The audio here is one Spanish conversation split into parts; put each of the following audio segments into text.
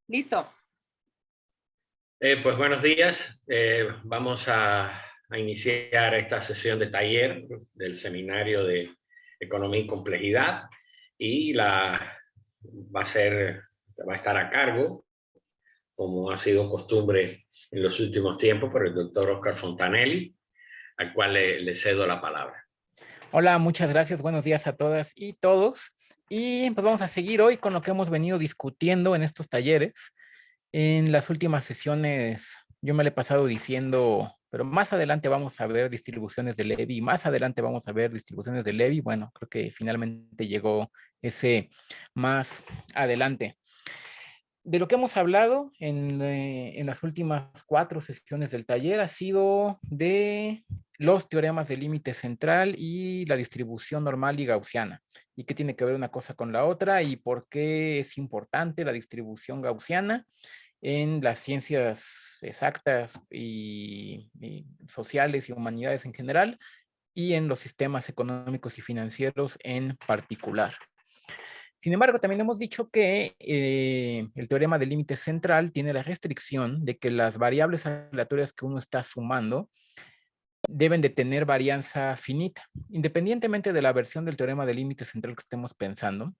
Listo. Pues buenos días. Vamos a iniciar esta sesión de taller del seminario de Economía y Complejidad y va a estar a cargo, como ha sido costumbre en los últimos tiempos, por el doctor Oscar Fontanelli, al cual le cedo la palabra. Hola, muchas gracias. Buenos días a todas y todos. Y pues vamos a seguir hoy con lo que hemos venido discutiendo en estos talleres. En las últimas sesiones yo me le he pasado diciendo, pero más adelante vamos a ver distribuciones de Levy, más adelante vamos a ver distribuciones de Levy. Bueno, creo que finalmente llegó ese más adelante. De lo que hemos hablado en las últimas 4 sesiones del taller ha sido de los teoremas del límite central y la distribución normal y gaussiana. Y qué tiene que ver una cosa con la otra y por qué es importante la distribución gaussiana en las ciencias exactas y sociales y humanidades en general y en los sistemas económicos y financieros en particular. Sin embargo, también hemos dicho que el teorema del límite central tiene la restricción de que las variables aleatorias que uno está sumando deben de tener varianza finita, independientemente de la versión del teorema del límite central que estemos pensando.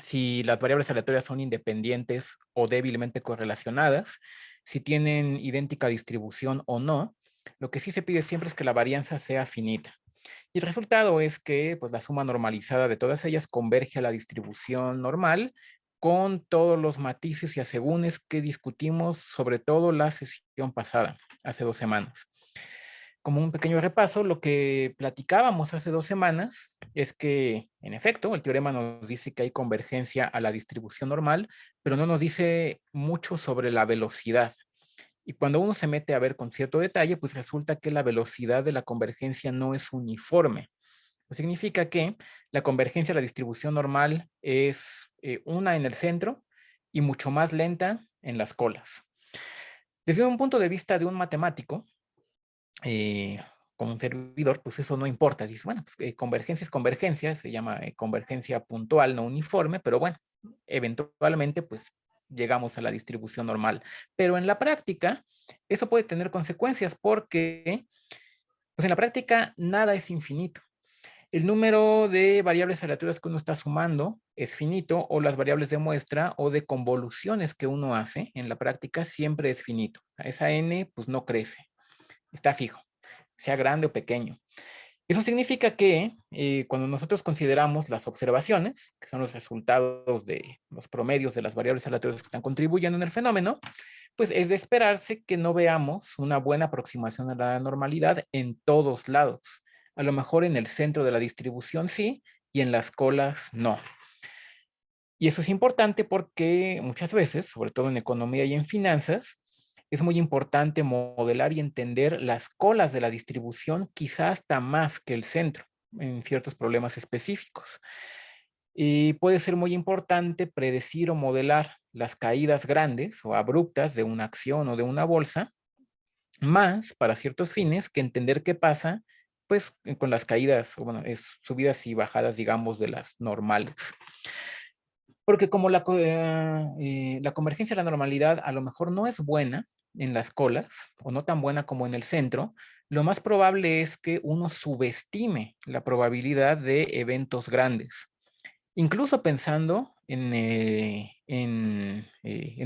Si las variables aleatorias son independientes o débilmente correlacionadas, si tienen idéntica distribución o no, lo que sí se pide siempre es que la varianza sea finita. Y el resultado es que pues, la suma normalizada de todas ellas converge a la distribución normal con todos los matices y asegúnes que discutimos, sobre todo la sesión pasada, hace 2 semanas. Como un pequeño repaso, lo que platicábamos hace 2 semanas es que, en efecto, el teorema nos dice que hay convergencia a la distribución normal, pero no nos dice mucho sobre la velocidad. Y cuando uno se mete a ver con cierto detalle, pues resulta que la velocidad de la convergencia no es uniforme. Pues significa que la convergencia a la distribución normal es una en el centro y mucho más lenta en las colas. Desde un punto de vista de un matemático, como un servidor, pues eso no importa. Dice, bueno, pues, convergencia es convergencia, se llama convergencia puntual, no uniforme, pero bueno, eventualmente pues llegamos a la distribución normal. Pero en la práctica, eso puede tener consecuencias porque pues en la práctica nada es infinito. El número de variables aleatorias que uno está sumando es finito, o las variables de muestra o de convoluciones que uno hace en la práctica siempre es finito. Esa n pues no crece, está fijo, sea grande o pequeño. Eso significa que cuando nosotros consideramos las observaciones, que son los resultados de los promedios de las variables aleatorias que están contribuyendo en el fenómeno, pues es de esperarse que no veamos una buena aproximación a la normalidad en todos lados. A lo mejor en el centro de la distribución sí, y en las colas no. Y eso es importante porque muchas veces, sobre todo en economía y en finanzas, es muy importante modelar y entender las colas de la distribución, quizás hasta más que el centro, en ciertos problemas específicos. Y puede ser muy importante predecir o modelar las caídas grandes o abruptas de una acción o de una bolsa, más para ciertos fines que entender qué pasa pues con las caídas, o bueno, subidas y bajadas, digamos, de las normales. Porque como la convergencia a la normalidad a lo mejor no es buena en las colas, o no tan buena como en el centro, lo más probable es que uno subestime la probabilidad de eventos grandes. Incluso pensando en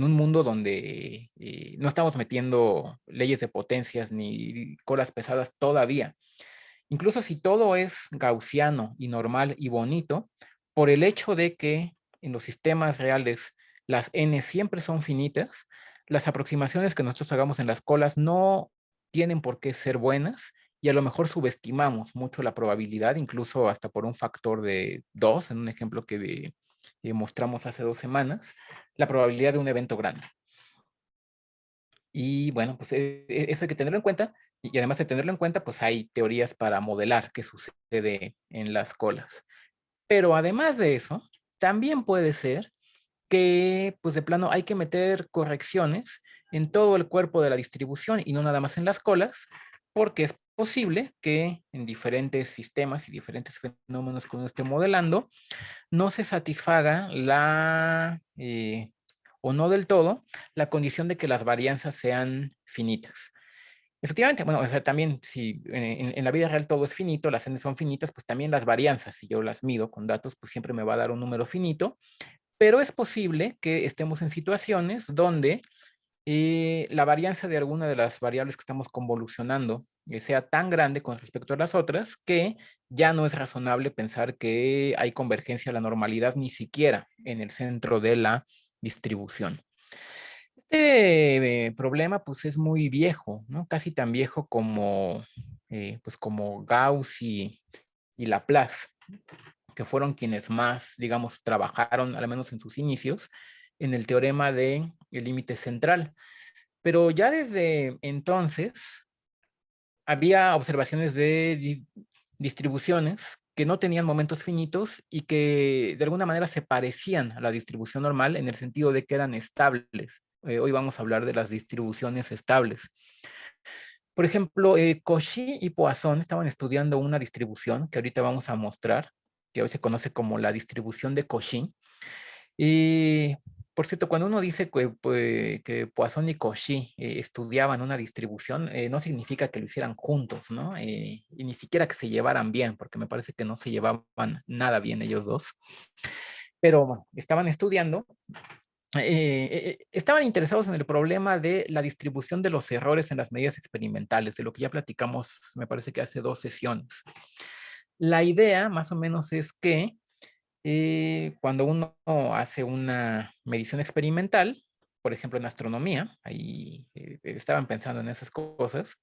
un mundo donde no estamos metiendo leyes de potencias ni colas pesadas todavía. Incluso si todo es gaussiano y normal y bonito, por el hecho de que en los sistemas reales las n siempre son finitas, las aproximaciones que nosotros hagamos en las colas no tienen por qué ser buenas y a lo mejor subestimamos mucho la probabilidad, incluso hasta por un factor de 2, en un ejemplo que mostramos hace 2 semanas, la probabilidad de un evento grande. Y bueno, pues eso hay que tenerlo en cuenta. Y además de tenerlo en cuenta, pues hay teorías para modelar qué sucede en las colas. Pero además de eso, también puede ser que, pues de plano, hay que meter correcciones en todo el cuerpo de la distribución y no nada más en las colas, porque es posible que en diferentes sistemas y diferentes fenómenos que uno esté modelando, no se satisfaga o no del todo, la condición de que las varianzas sean finitas. Efectivamente, bueno, o sea, también si en la vida real todo es finito, las n son finitas, pues también las varianzas, si yo las mido con datos, pues siempre me va a dar un número finito, pero es posible que estemos en situaciones donde la varianza de alguna de las variables que estamos convolucionando sea tan grande con respecto a las otras que ya no es razonable pensar que hay convergencia a la normalidad ni siquiera en el centro de la distribución. Este problema pues es muy viejo, ¿no? Casi tan viejo como, pues, como Gauss y Laplace, que fueron quienes más, digamos, trabajaron, al menos en sus inicios, en el teorema de el límite central. Pero ya desde entonces había observaciones de distribuciones que no tenían momentos finitos y que de alguna manera se parecían a la distribución normal en el sentido de que eran estables. Hoy vamos a hablar de las distribuciones estables. Por ejemplo, Cauchy y Poisson estaban estudiando una distribución que ahorita vamos a mostrar, que hoy se conoce como la distribución de Cauchy. Y, por cierto, cuando uno dice que Poisson y Cauchy estudiaban una distribución, no significa que lo hicieran juntos, ¿no? Y ni siquiera que se llevaran bien, porque me parece que no se llevaban nada bien ellos dos. Pero bueno, estaban estudiando, estaban interesados en el problema de la distribución de los errores en las medidas experimentales, de lo que ya platicamos, me parece que hace 2 sesiones. La idea, más o menos, es que cuando uno hace una medición experimental, por ejemplo en astronomía, ahí estaban pensando en esas cosas,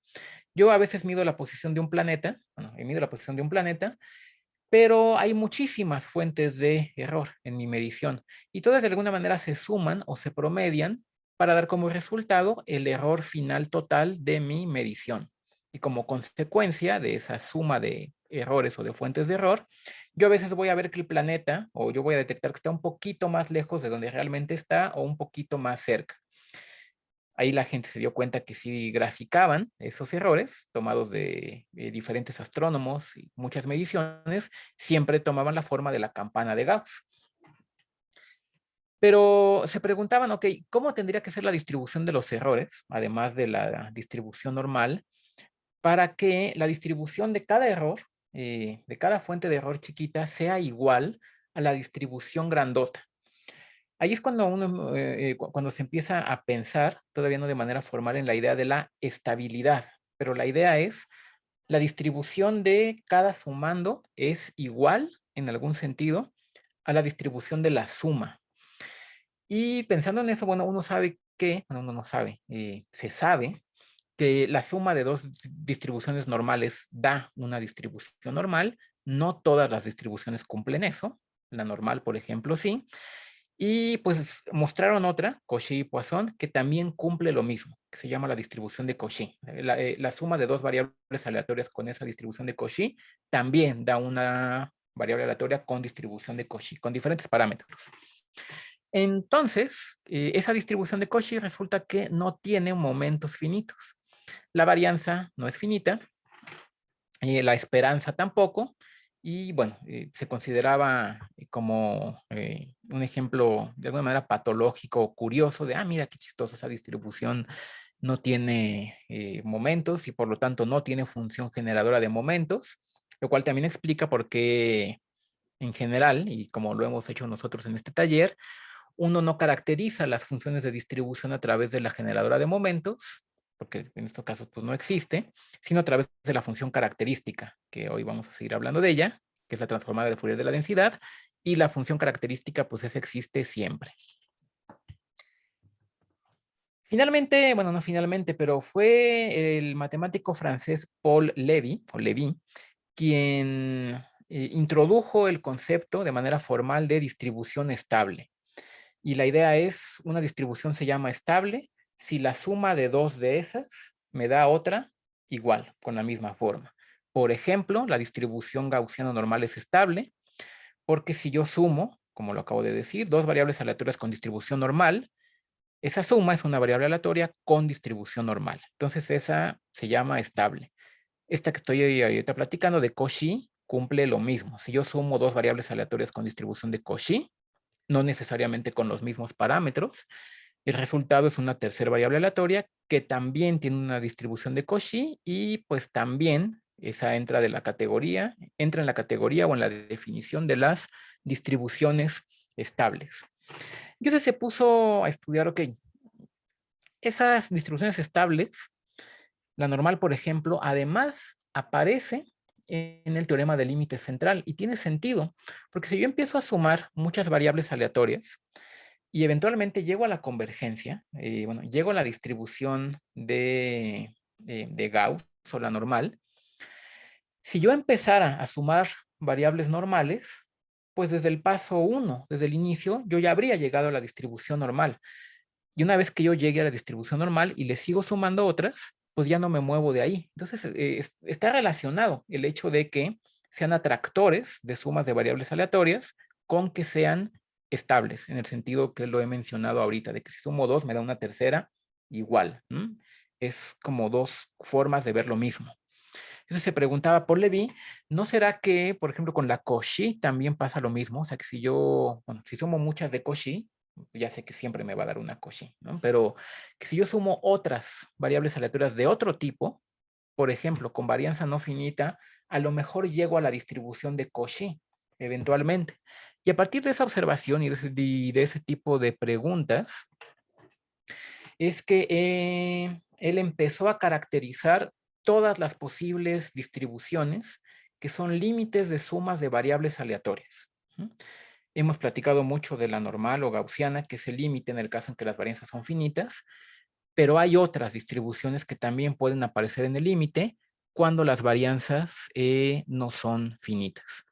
yo a veces mido la posición de un planeta, bueno, mido la posición de un planeta, pero hay muchísimas fuentes de error en mi medición y todas de alguna manera se suman o se promedian para dar como resultado el error final total de mi medición. Y como consecuencia de esa suma de errores o de fuentes de error, yo a veces voy a ver que el planeta, o yo voy a detectar que está un poquito más lejos de donde realmente está o un poquito más cerca. Ahí la gente se dio cuenta que si graficaban esos errores tomados de diferentes astrónomos y muchas mediciones, siempre tomaban la forma de la campana de Gauss. Pero se preguntaban, ok, ¿cómo tendría que ser la distribución de los errores, además de la distribución normal, para que la distribución de cada error, de cada fuente de error chiquita, sea igual a la distribución grandota? Ahí es cuando cuando se empieza a pensar, todavía no de manera formal, en la idea de la estabilidad, pero la idea es la distribución de cada sumando es igual, en algún sentido, a la distribución de la suma. Y pensando en eso, bueno, uno sabe que, bueno, uno no sabe, se sabe que la suma de dos distribuciones normales da una distribución normal. No todas las distribuciones cumplen eso. La normal, por ejemplo, sí. Y pues mostraron otra, Cauchy y Poisson, que también cumple lo mismo, que se llama la distribución de Cauchy. La suma de dos variables aleatorias con esa distribución de Cauchy también da una variable aleatoria con distribución de Cauchy, con diferentes parámetros. Entonces, esa distribución de Cauchy resulta que no tiene momentos finitos. La varianza no es finita, la esperanza tampoco, y bueno, se consideraba como un ejemplo de alguna manera patológico o curioso de, mira qué chistoso, esa distribución no tiene momentos y por lo tanto no tiene función generadora de momentos, lo cual también explica por qué en general, y como lo hemos hecho nosotros en este taller, uno no caracteriza las funciones de distribución a través de la generadora de momentos, porque en estos casos pues no existe, sino a través de la función característica, que hoy vamos a seguir hablando de ella, que es la transformada de Fourier de la densidad, y la función característica pues esa existe siempre. Finalmente, bueno, no finalmente, pero fue el matemático francés Paul Lévy, o Lévy, quien introdujo el concepto de manera formal de distribución estable. Y la idea es, una distribución se llama estable si la suma de dos de esas me da otra igual, con la misma forma. Por ejemplo, la distribución gaussiana normal es estable porque si yo sumo, como lo acabo de decir, dos variables aleatorias con distribución normal, esa suma es una variable aleatoria con distribución normal. Entonces esa se llama estable. Esta que estoy ahorita platicando de Cauchy cumple lo mismo. Si yo sumo dos variables aleatorias con distribución de Cauchy, no necesariamente con los mismos parámetros. El resultado es una tercera variable aleatoria que también tiene una distribución de Cauchy y pues también esa entra en la categoría o en la definición de las distribuciones estables. Entonces se puso a estudiar, ok, esas distribuciones estables, la normal, por ejemplo, además aparece en el teorema del límite central y tiene sentido, porque si yo empiezo a sumar muchas variables aleatorias y eventualmente llego a la convergencia, bueno, llego a la distribución de Gauss o la normal, si yo empezara a sumar variables normales, pues desde el paso 1, desde el inicio, yo ya habría llegado a la distribución normal. Y una vez que yo llegue a la distribución normal y le sigo sumando otras, pues ya no me muevo de ahí. Entonces, está relacionado el hecho de que sean atractores de sumas de variables aleatorias con que sean estables, en el sentido que lo he mencionado ahorita, de que si sumo 2 me da una tercera igual. Es como dos formas de ver lo mismo. Entonces se preguntaba por Levi, ¿no será que, por ejemplo, con la Cauchy también pasa lo mismo? O sea, que si yo, bueno, si sumo muchas de Cauchy, ya sé que siempre me va a dar una Cauchy, ¿no? Pero que si yo sumo otras variables aleatorias de otro tipo, por ejemplo, con varianza no finita, a lo mejor llego a la distribución de Cauchy, eventualmente. Y a partir de esa observación y de ese tipo de preguntas, es que él empezó a caracterizar todas las posibles distribuciones que son límites de sumas de variables aleatorias. Hemos platicado mucho de la normal o gaussiana, que es el límite en el caso en que las varianzas son finitas, pero hay otras distribuciones que también pueden aparecer en el límite cuando las varianzas no son finitas.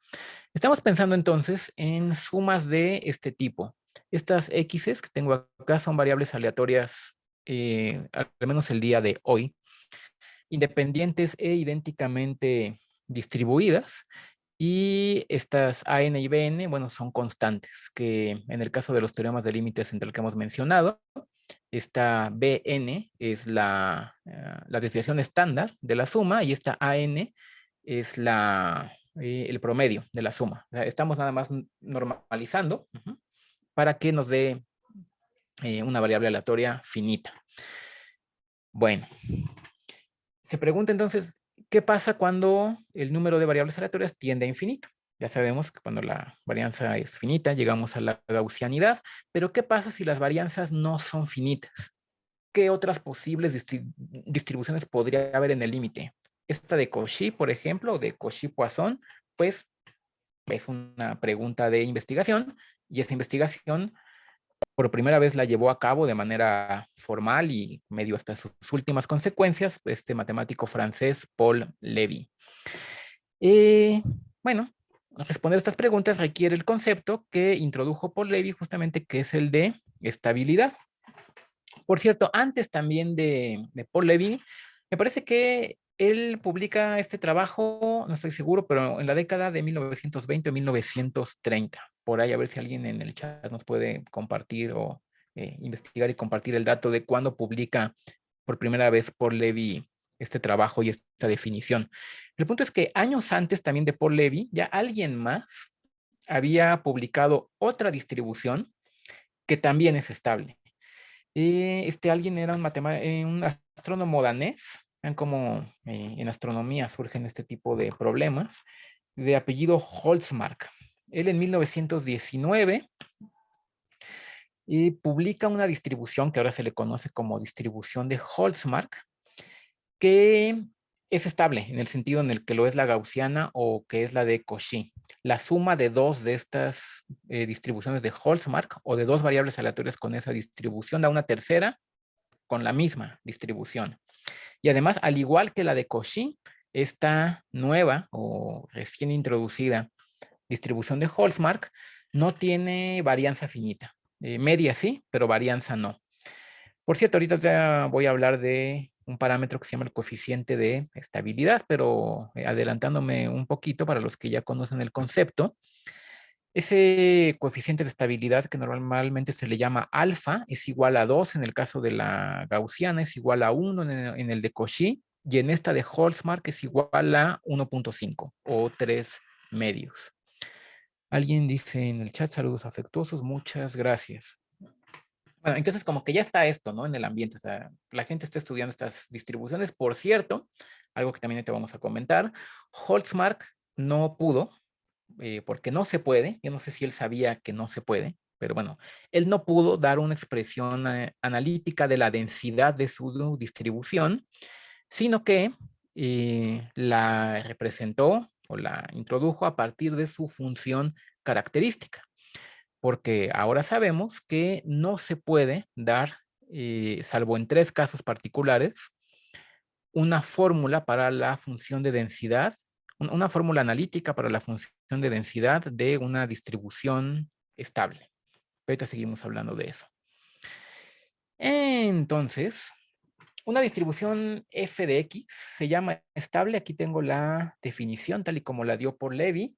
Estamos pensando entonces en sumas de este tipo. Estas x's que tengo acá son variables aleatorias, al menos el día de hoy, independientes e idénticamente distribuidas. Y estas AN y BN, bueno, son constantes, que en el caso de los teoremas de límite central que hemos mencionado, esta BN es la desviación estándar de la suma y esta AN es el promedio de la suma. O sea, estamos nada más normalizando para que nos dé una variable aleatoria finita. Bueno, se pregunta entonces, ¿qué pasa cuando el número de variables aleatorias tiende a infinito? Ya sabemos que cuando la varianza es finita, llegamos a la gaussianidad, pero ¿qué pasa si las varianzas no son finitas? ¿Qué otras posibles distribuciones podría haber en el límite? Esta de Cauchy, por ejemplo, o de Cauchy-Poisson, pues es una pregunta de investigación y esta investigación por primera vez la llevó a cabo de manera formal y medio hasta sus últimas consecuencias, este matemático francés Paul Lévy. Bueno, responder estas preguntas requiere el concepto que introdujo Paul Lévy justamente, que es el de estabilidad. Por cierto, antes también de Paul Lévy, me parece que él publica este trabajo, no estoy seguro, pero en la década de 1920 o 1930. Por ahí a ver si alguien en el chat nos puede compartir o investigar y compartir el dato de cuándo publica por primera vez Paul Lévy este trabajo y esta definición. El punto es que años antes también de Paul Lévy, ya alguien más había publicado otra distribución que también es estable. Este alguien era un astrónomo danés. Vean cómo en astronomía surgen este tipo de problemas, de apellido Holtzmark. Él en 1919 publica una distribución que ahora se le conoce como distribución de Holtzmark, que es estable en el sentido en el que lo es la gaussiana o que es la de Cauchy. La suma de dos de estas distribuciones de Holtzmark o de dos variables aleatorias con esa distribución da una tercera con la misma distribución. Y además, al igual que la de Cauchy, esta nueva o recién introducida distribución de Holtzmark no tiene varianza finita. Media sí, pero varianza no. Por cierto, ahorita ya voy a hablar de un parámetro que se llama el coeficiente de estabilidad, pero adelantándome un poquito para los que ya conocen el concepto, ese coeficiente de estabilidad que normalmente se le llama alfa es igual a 2 en el caso de la gaussiana, es igual a 1 en el de Cauchy y en esta de Holtzmark es igual a 1.5 o 3 medios. Alguien dice en el chat, saludos afectuosos, muchas gracias. Bueno, entonces como que ya está esto, ¿no? En el ambiente, o sea, la gente está estudiando estas distribuciones. Por cierto, algo que también te vamos a comentar, Holtzmark no pudo, porque no se puede. Yo no sé si él sabía que no se puede, pero bueno, él no pudo dar una expresión analítica de la densidad de su distribución, sino que la representó o la introdujo a partir de su función característica, porque ahora sabemos que no se puede dar, salvo en 3 casos particulares, una fórmula para la función de densidad, una fórmula analítica para la función de densidad de una distribución estable. Ahorita seguimos hablando de eso. Entonces, una distribución f de x se llama estable. Aquí tengo la definición tal y como la dio por Levy.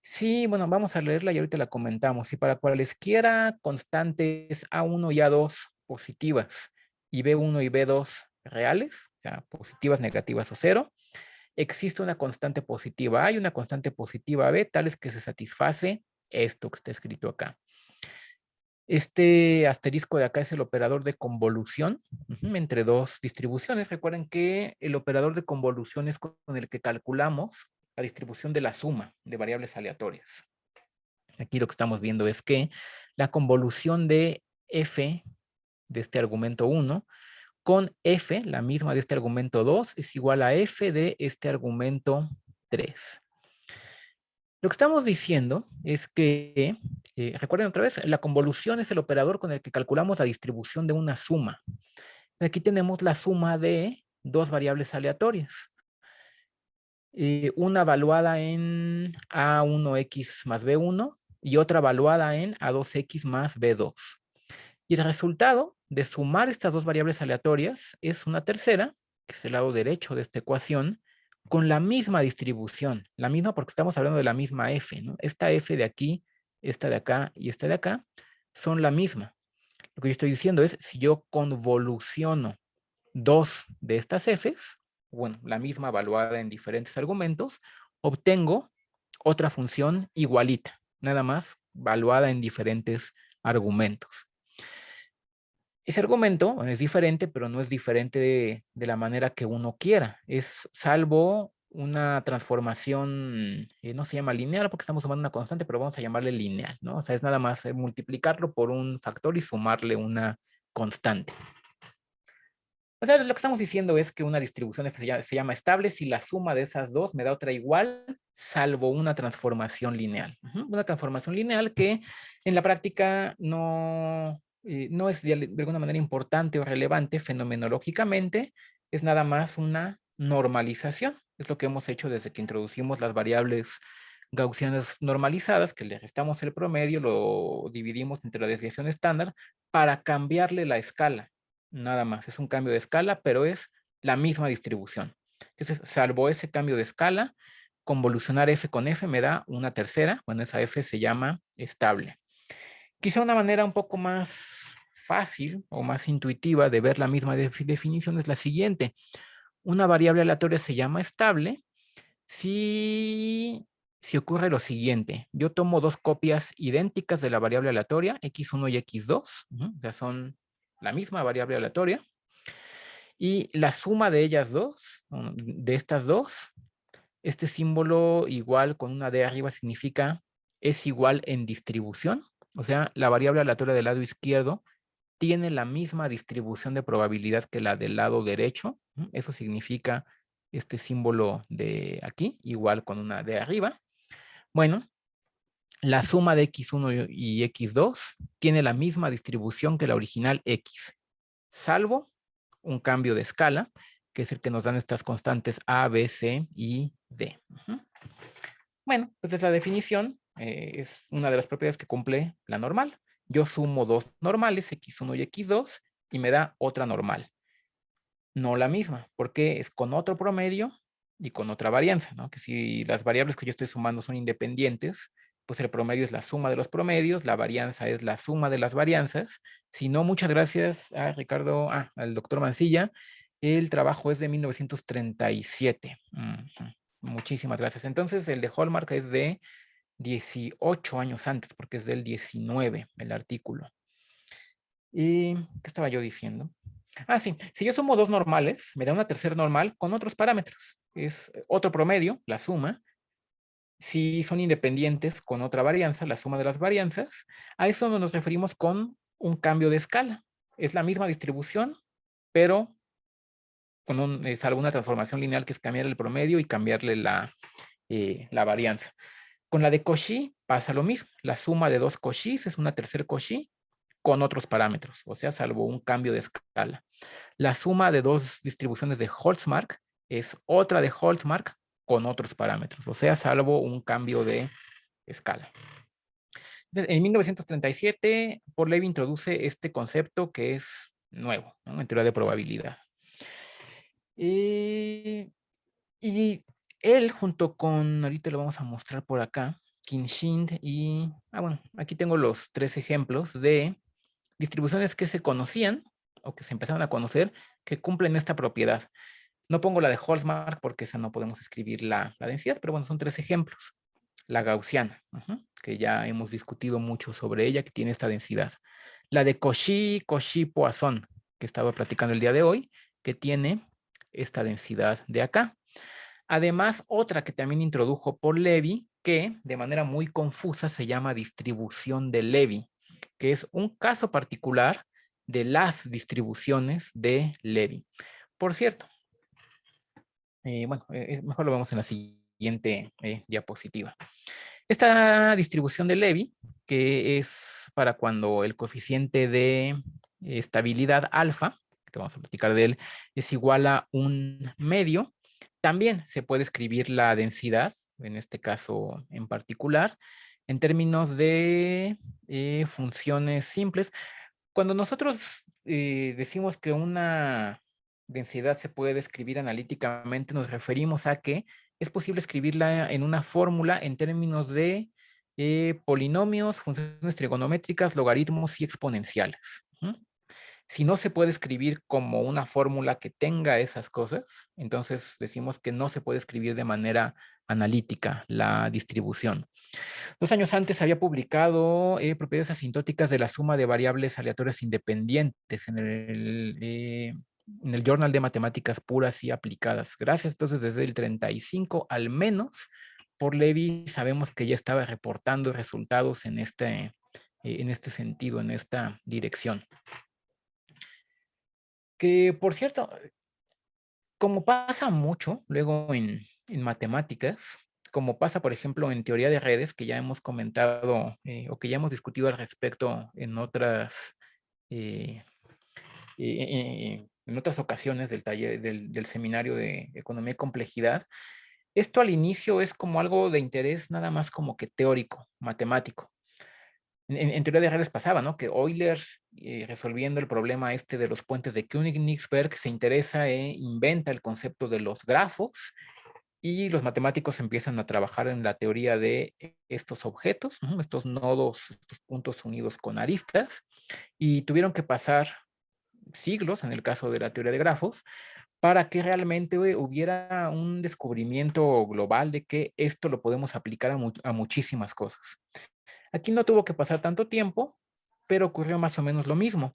Sí, bueno, vamos a leerla y ahorita la comentamos. Si para cualesquiera constantes A1 y A2 positivas y B1 y B2 reales, o sea, positivas, negativas o cero, existe una constante positiva A y una constante positiva B, tales que se satisface esto que está escrito acá. Este asterisco de acá es el operador de convolución entre 2 distribuciones. Recuerden que el operador de convolución es con el que calculamos la distribución de la suma de variables aleatorias. Aquí lo que estamos viendo es que la convolución de f de este argumento 1 con f, la misma de este argumento 2, es igual a f de este argumento 3. Lo que estamos diciendo es que, recuerden otra vez, la convolución es el operador con el que calculamos la distribución de una suma. Aquí tenemos la suma de 2 variables aleatorias. Una evaluada en A1x más B1 y otra evaluada en A2x más B2. Y el resultado de sumar estas 2 variables aleatorias es una tercera, que es el lado derecho de esta ecuación, con la misma distribución. La misma porque estamos hablando de la misma f, ¿no? Esta f de aquí, esta de acá y esta de acá son la misma. Lo que yo estoy diciendo es, si yo convoluciono 2 de estas f's, bueno, la misma evaluada en diferentes argumentos, obtengo otra función igualita, nada más evaluada en diferentes argumentos. Ese argumento es diferente, pero no es diferente de la manera que uno quiera. Es salvo una transformación, no se llama lineal porque estamos sumando una constante, pero vamos a llamarle lineal, ¿no? O sea, es nada más multiplicarlo por un factor y sumarle una constante. O sea, lo que estamos diciendo es que una distribución se llama estable si la suma de esas dos me da otra igual, salvo una transformación lineal. Una transformación lineal que en la práctica no es de alguna manera importante o relevante fenomenológicamente, es nada más una normalización. Es lo que hemos hecho desde que introducimos las variables gaussianas normalizadas, que le restamos el promedio, lo dividimos entre la desviación estándar para cambiarle la escala. Nada más, es un cambio de escala, pero es la misma distribución. Entonces, salvo ese cambio de escala, convolucionar f con f me da una tercera. Bueno, esa f se llama estable. Quizá una manera un poco más fácil o más intuitiva de ver la misma definición es la siguiente. Una variable aleatoria se llama estable si ocurre lo siguiente. Yo tomo 2 copias idénticas de la variable aleatoria, x1 y x2, o sea, son la misma variable aleatoria, y la suma de ellas dos, de estas dos, este símbolo igual con una D arriba significa es igual en distribución, o sea, la variable aleatoria del lado izquierdo tiene la misma distribución de probabilidad que la del lado derecho. Eso significa este símbolo de aquí, igual con una D arriba. Bueno, la suma de x1 y x2 tiene la misma distribución que la original x, salvo un cambio de escala, que es el que nos dan estas constantes A, B, C y D. Bueno, pues esa definición es una de las propiedades que cumple la normal. Yo sumo 2 normales, x1 y x2, y me da otra normal. No la misma, porque es con otro promedio y con otra varianza, ¿no? Que si las variables que yo estoy sumando son independientes, pues el promedio es la suma de los promedios, la varianza es la suma de las varianzas. Si no, muchas gracias a Ricardo, al doctor Mancilla. El trabajo es de 1937. Muchísimas gracias. Entonces, el de Hallmark es de 18 años antes, porque es del 19 el artículo. ¿Y qué estaba yo diciendo? Ah, sí. Si yo sumo dos normales, me da una tercera normal con otros parámetros. Es otro promedio, la suma. Si son independientes con otra varianza, la suma de las varianzas, a eso nos referimos con un cambio de escala. Es la misma distribución, pero con salvo una transformación lineal que es cambiar el promedio y cambiarle la varianza. Con la de Cauchy pasa lo mismo. La suma de dos Cauchys es una tercera Cauchy con otros parámetros, o sea, salvo un cambio de escala. La suma de dos distribuciones de Holtzmark es otra de Holtzmark con otros parámetros, o sea, salvo un cambio de escala. Entonces, en 1937, Paul Levy introduce este concepto que es nuevo, ¿no?, en teoría de probabilidad. Y él, junto con, ahorita lo vamos a mostrar por acá, Kinshind y, bueno, aquí tengo los tres ejemplos de distribuciones que se conocían o que se empezaron a conocer que cumplen esta propiedad. No pongo la de Holtzmark porque esa no podemos escribir la densidad, pero bueno, son tres ejemplos. La gaussiana, que ya hemos discutido mucho sobre ella, que tiene esta densidad. La de Cauchy, Cauchy-Poisson, que he estado platicando el día de hoy, que tiene esta densidad de acá. Además, otra que también introdujo por Levy, que de manera muy confusa se llama distribución de Levy, que es un caso particular de las distribuciones de Levy. Por cierto, bueno, mejor lo vemos en la siguiente diapositiva. Esta distribución de Levy, que es para cuando el coeficiente de estabilidad alfa, que vamos a platicar de él, es igual a un medio, también se puede escribir la densidad, en este caso en particular, en términos de funciones simples. Cuando nosotros decimos que una densidad se puede describir analíticamente, nos referimos a que es posible escribirla en una fórmula en términos de polinomios, funciones trigonométricas, logaritmos y exponenciales. Si no se puede escribir como una fórmula que tenga esas cosas, entonces decimos que no se puede escribir de manera analítica la distribución. 2 años antes había publicado propiedades asintóticas de la suma de variables aleatorias independientes en el Journal de Matemáticas Puras y Aplicadas. Gracias, entonces, desde el 35 al menos, por Levy sabemos que ya estaba reportando resultados en este sentido, en esta dirección. Que, por cierto, como pasa mucho luego en matemáticas, como pasa, por ejemplo, en teoría de redes, que ya hemos comentado o que ya hemos discutido al respecto en otras ocasiones del taller, del seminario de Economía y Complejidad, esto al inicio es como algo de interés nada más como que teórico, matemático. En teoría de redes pasaba, ¿no? Que Euler, resolviendo el problema este de los puentes de Königsberg, se interesa e inventa el concepto de los grafos y los matemáticos empiezan a trabajar en la teoría de estos objetos, estos nodos, estos puntos unidos con aristas, y tuvieron que pasar siglos, en el caso de la teoría de grafos, para que realmente hubiera un descubrimiento global de que esto lo podemos aplicar a muchísimas cosas. Aquí no tuvo que pasar tanto tiempo, pero ocurrió más o menos lo mismo.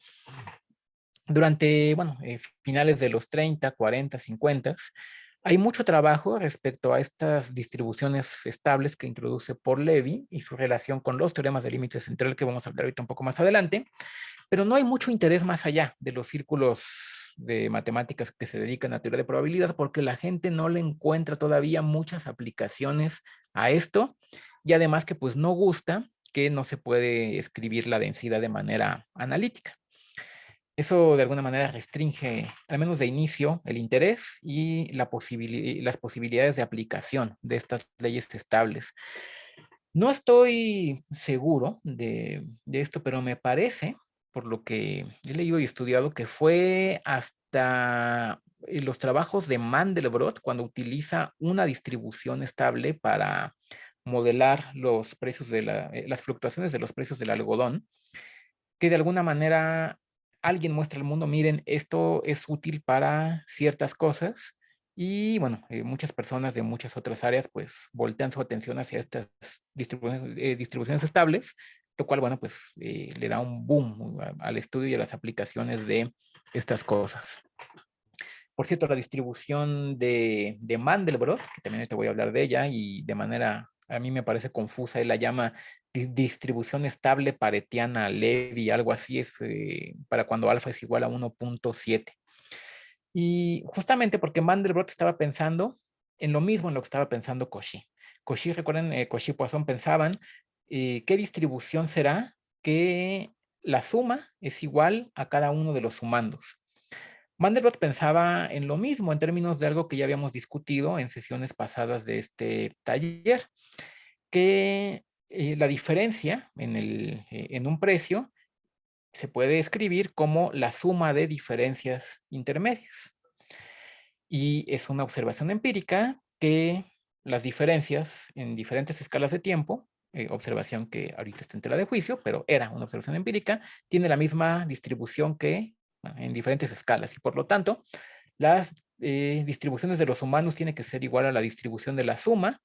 Durante, bueno, finales de los 30, 40, 50, hay mucho trabajo respecto a estas distribuciones estables que introduce por Levy y su relación con los teoremas de límite central que vamos a hablar ahorita un poco más adelante, pero no hay mucho interés más allá de los círculos de matemáticas que se dedican a teoría de probabilidad porque la gente no le encuentra todavía muchas aplicaciones a esto y además que pues no gusta que no se puede escribir la densidad de manera analítica. Eso de alguna manera restringe, al menos de inicio, el interés y las posibilidades de aplicación de estas leyes estables. No estoy seguro de esto, pero me parece, por lo que he leído y estudiado, que fue hasta los trabajos de Mandelbrot cuando utiliza una distribución estable para modelar los precios de las fluctuaciones de los precios del algodón, que de alguna manera alguien muestra al mundo, miren, esto es útil para ciertas cosas Y bueno, muchas personas de muchas otras áreas pues voltean su atención hacia estas distribuciones estables, lo cual, bueno, pues le da un boom al estudio y a las aplicaciones de estas cosas. Por cierto, la distribución de Mandelbrot, que también te voy a hablar de ella y de manera, a mí me parece confusa, él la llama distribución estable paretiana Levy, algo así, es para cuando alfa es igual a 1.7. Y justamente porque Mandelbrot estaba pensando en lo mismo en lo que estaba pensando Cauchy. Cauchy, recuerden, Cauchy y Poisson pensaban qué distribución será que la suma es igual a cada uno de los sumandos. Mandelbrot pensaba en lo mismo en términos de algo que ya habíamos discutido en sesiones pasadas de este taller, que la diferencia en un precio se puede escribir como la suma de diferencias intermedias. Y es una observación empírica que las diferencias en diferentes escalas de tiempo, observación que ahorita está en tela de juicio, pero era una observación empírica, tiene la misma distribución que en diferentes escalas y por lo tanto las distribuciones de los humanos tienen que ser igual a la distribución de la suma,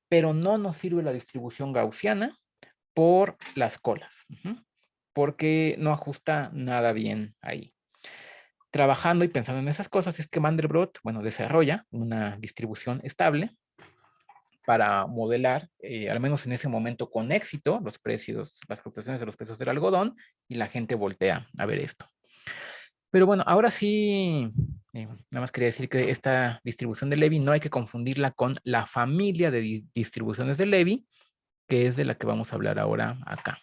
pero no nos sirve la distribución gaussiana por las colas, porque no ajusta nada bien ahí. Trabajando y pensando en esas cosas es que Mandelbrot, bueno, desarrolla una distribución estable para modelar, al menos en ese momento con éxito, los precios, las fluctuaciones de los precios del algodón, y la gente voltea a ver esto. Pero bueno, ahora sí, nada más quería decir que esta distribución de Levy no hay que confundirla con la familia de distribuciones de Levy, que es de la que vamos a hablar ahora acá.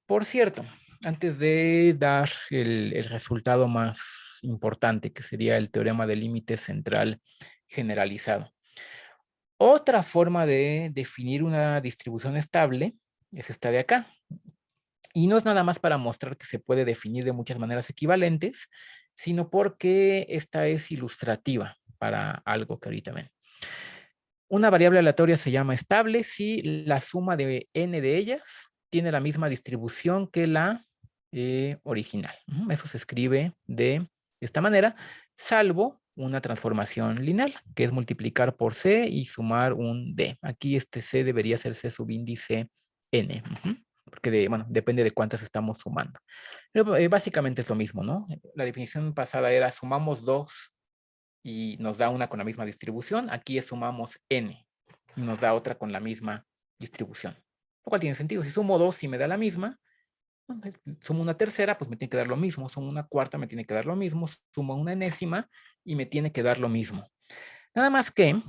Por cierto, antes de dar el resultado más importante, que sería el teorema del límite central generalizado. Otra forma de definir una distribución estable es esta de acá. Y no es nada más para mostrar que se puede definir de muchas maneras equivalentes, sino porque esta es ilustrativa para algo que ahorita ven. Una variable aleatoria se llama estable si la suma de n de ellas tiene la misma distribución que la original. Eso se escribe de esta manera, salvo una transformación lineal, que es multiplicar por c y sumar un d. Aquí este c debería ser c subíndice n, porque bueno, depende de cuántas estamos sumando. Pero básicamente es lo mismo, ¿no? La definición pasada era sumamos 2 y nos da una con la misma distribución. Aquí sumamos n y nos da otra con la misma distribución. Lo cual tiene sentido. Si sumo 2 y me da la misma, sumo una tercera, pues me tiene que dar lo mismo. Sumo una cuarta, me tiene que dar lo mismo. Sumo una enésima y me tiene que dar lo mismo. Nada más que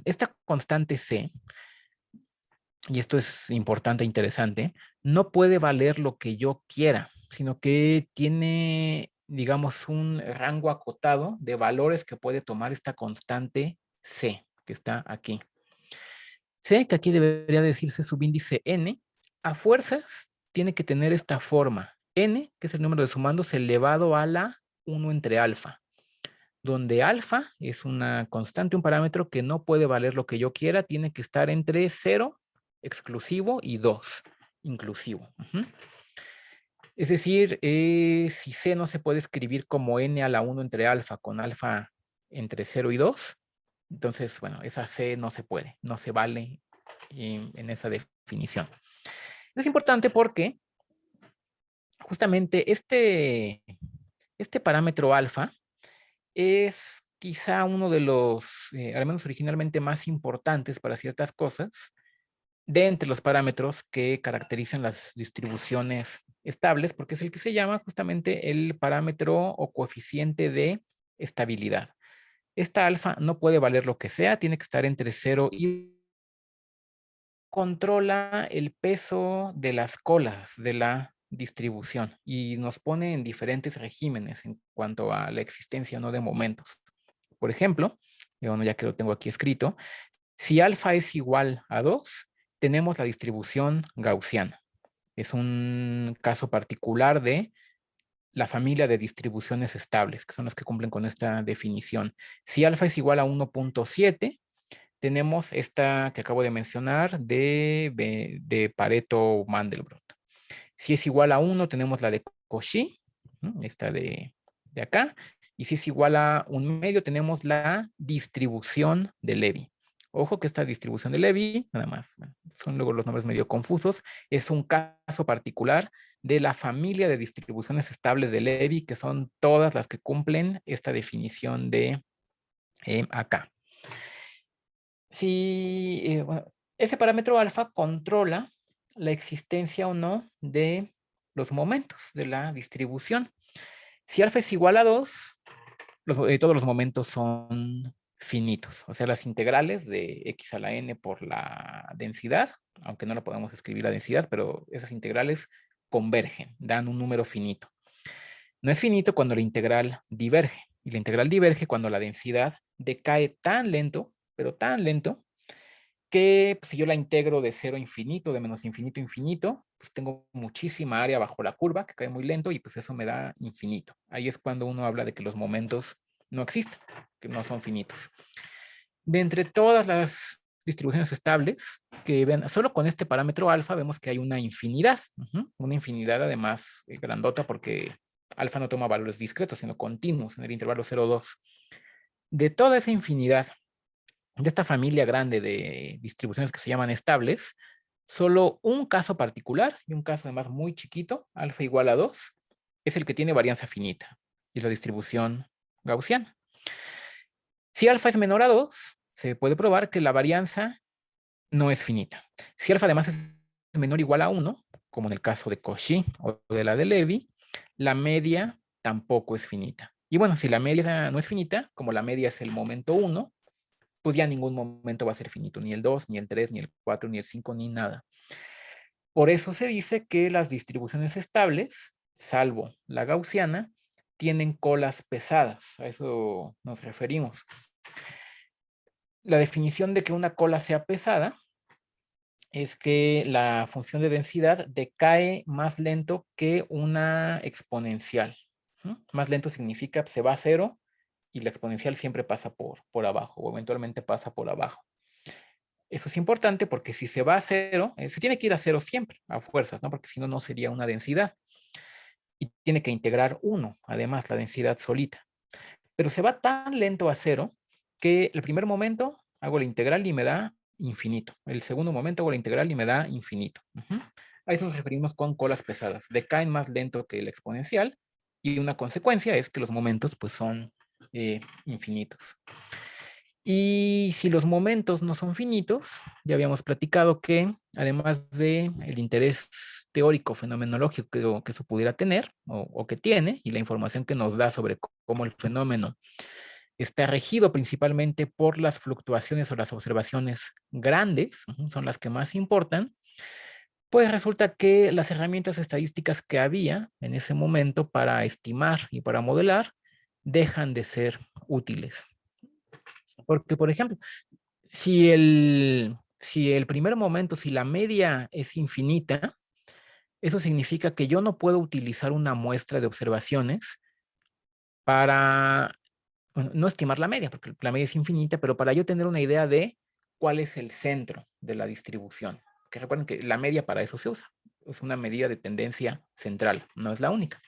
esta constante c, y esto es importante e interesante, no puede valer lo que yo quiera, sino que tiene, digamos, un rango acotado de valores que puede tomar esta constante C, que está aquí. C, que aquí debería decirse subíndice n, a fuerzas tiene que tener esta forma. N, que es el número de sumandos elevado a la 1 entre alfa, donde alfa es una constante, un parámetro que no puede valer lo que yo quiera, tiene que estar entre 0 exclusivo y 2 inclusivo. Es decir, si C no se puede escribir como n a la 1 entre alfa con alfa entre 0 y 2, entonces, bueno, esa C no se puede, no se vale en esa definición. Es importante porque justamente este parámetro alfa es quizá uno de los, al menos originalmente, más importantes para ciertas cosas, de entre los parámetros que caracterizan las distribuciones estables, porque es el que se llama justamente el parámetro o coeficiente de estabilidad. Esta alfa no puede valer lo que sea, tiene que estar entre 0 y controla el peso de las colas de la distribución y nos pone en diferentes regímenes en cuanto a la existencia o no de momentos. Por ejemplo, bueno, ya que lo tengo aquí escrito, si alfa es igual a 2, tenemos la distribución gaussiana. Es un caso particular de la familia de distribuciones estables, que son las que cumplen con esta definición. Si alfa es igual a 1.7, tenemos esta que acabo de mencionar de Pareto-Mandelbrot. Si es igual a 1, tenemos la de Cauchy, esta de acá. Y si es igual a 1/2, tenemos la distribución de Levy. Ojo que esta distribución de Levy, nada más, bueno, son luego los nombres medio confusos, es un caso particular de la familia de distribuciones estables de Levy, que son todas las que cumplen esta definición de acá. Si bueno, ese parámetro alfa controla la existencia o no de los momentos de la distribución. Si alfa es igual a 2, todos los momentos son finitos, o sea, las integrales de x a la n por la densidad, aunque no la podemos escribir la densidad, pero esas integrales convergen, dan un número finito. No es finito cuando la integral diverge, y la integral diverge cuando la densidad decae tan lento, pero tan lento, que pues, si yo la integro de 0 a infinito, de menos infinito a infinito, pues tengo muchísima área bajo la curva que cae muy lento y pues eso me da infinito. Ahí es cuando uno habla de que los momentos no existen, que no son finitos. De entre todas las distribuciones estables, que ven, solo con este parámetro alfa vemos que hay una infinidad, una infinidad además grandota porque alfa no toma valores discretos, sino continuos en el intervalo 0,2. De toda esa infinidad, de esta familia grande de distribuciones que se llaman estables, solo un caso particular y un caso además muy chiquito, alfa igual a 2, es el que tiene varianza finita, y es la distribución gaussiana. Si alfa es menor a 2, se puede probar que la varianza no es finita. Si alfa además es menor o igual a 1, como en el caso de Cauchy o de la de Levy, la media tampoco es finita. Y bueno, si la media no es finita, como la media es el momento 1, pues ya ningún momento va a ser finito, ni el 2, ni el 3, ni el 4, ni el 5, ni nada. Por eso se dice que las distribuciones estables, salvo la gaussiana, tienen colas pesadas. A eso nos referimos. La definición de que una cola sea pesada es que la función de densidad decae más lento que una exponencial. Más lento significa que se va a 0 y la exponencial siempre pasa por abajo o eventualmente pasa por abajo. Eso es importante porque si se va a 0, se tiene que ir a 0 siempre, a fuerzas, ¿no? Porque si no, no sería una densidad. Y tiene que integrar 1, además, la densidad solita. Pero se va tan lento a 0 que el primer momento hago la integral y me da infinito. El segundo momento hago la integral y me da infinito. A eso nos referimos con colas pesadas. Decaen más lento que el exponencial y una consecuencia es que los momentos pues son infinitos. Y si los momentos no son finitos, ya habíamos platicado que además de el interés teórico fenomenológico que eso pudiera tener o que tiene y la información que nos da sobre cómo el fenómeno está regido principalmente por las fluctuaciones o las observaciones grandes, son las que más importan, pues resulta que las herramientas estadísticas que había en ese momento para estimar y para modelar dejan de ser útiles. Porque, por ejemplo, si el primer momento, si la media es infinita, eso significa que yo no puedo utilizar una muestra de observaciones para, bueno, no estimar la media, porque la media es infinita, pero para yo tener una idea de cuál es el centro de la distribución. Que recuerden que la media para eso se usa. Es una medida de tendencia central, no es la única.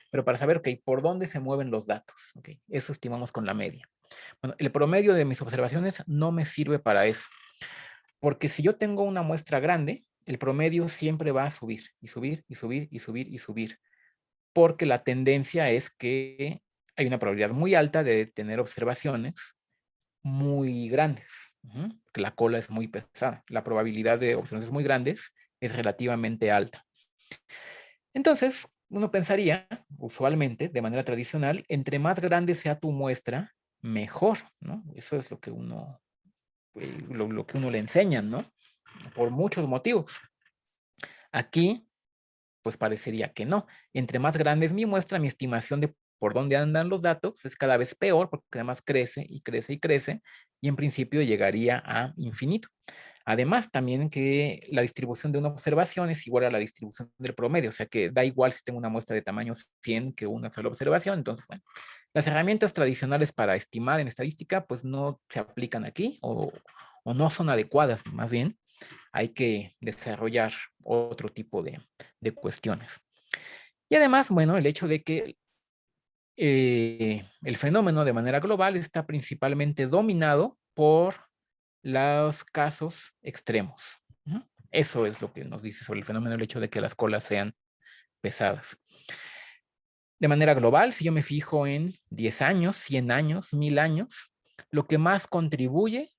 Pero para saber, por dónde se mueven los datos. Eso estimamos con la media. Bueno, el promedio de mis observaciones no me sirve para eso. Porque si yo tengo una muestra grande, el promedio siempre va a subir y subir y subir y subir y subir. Porque la tendencia es que hay una probabilidad muy alta de tener observaciones muy grandes. Que la cola es muy pesada. La probabilidad de observaciones muy grandes es relativamente alta. Entonces, uno pensaría, usualmente, de manera tradicional, entre más grande sea tu muestra, mejor, ¿no? Eso es lo que uno, lo que uno le enseñan, ¿no? Por muchos motivos. Aquí, pues parecería que no. Entre más grande es mi muestra, mi estimación de por dónde andan los datos es cada vez peor, porque además crece y crece y crece, y en principio llegaría a infinito. Además, también que la distribución de una observación es igual a la distribución del promedio, o sea que da igual si tengo una muestra de tamaño 100 que una sola observación. Entonces, bueno, las herramientas tradicionales para estimar en estadística pues no se aplican aquí o no son adecuadas, más bien hay que desarrollar otro tipo de cuestiones. Y además, bueno, el hecho de que el fenómeno de manera global está principalmente dominado por los casos extremos. Eso es lo que nos dice sobre el fenómeno, el hecho de que las colas sean pesadas. De manera global, si yo me fijo en 10 años, 100 años, 1000 años, lo que más contribuye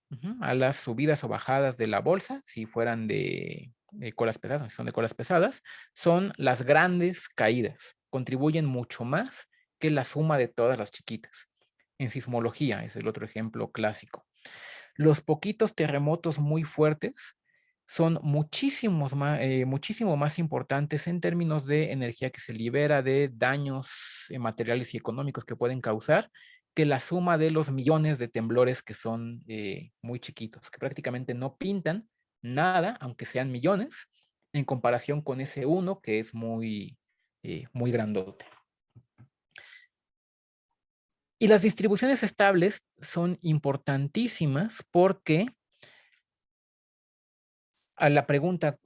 a las subidas o bajadas de la bolsa, si fueran de colas pesadas, si son de colas pesadas, son las grandes caídas. Contribuyen mucho más que la suma de todas las chiquitas. En sismología es el otro ejemplo clásico. Los poquitos terremotos muy fuertes son muchísimo más importantes en términos de energía que se libera, de daños materiales y económicos que pueden causar, que la suma de los millones de temblores que son muy chiquitos, que prácticamente no pintan nada, aunque sean millones, en comparación con ese uno que es muy grandote. Y las distribuciones estables son importantísimas porque a la pregunta,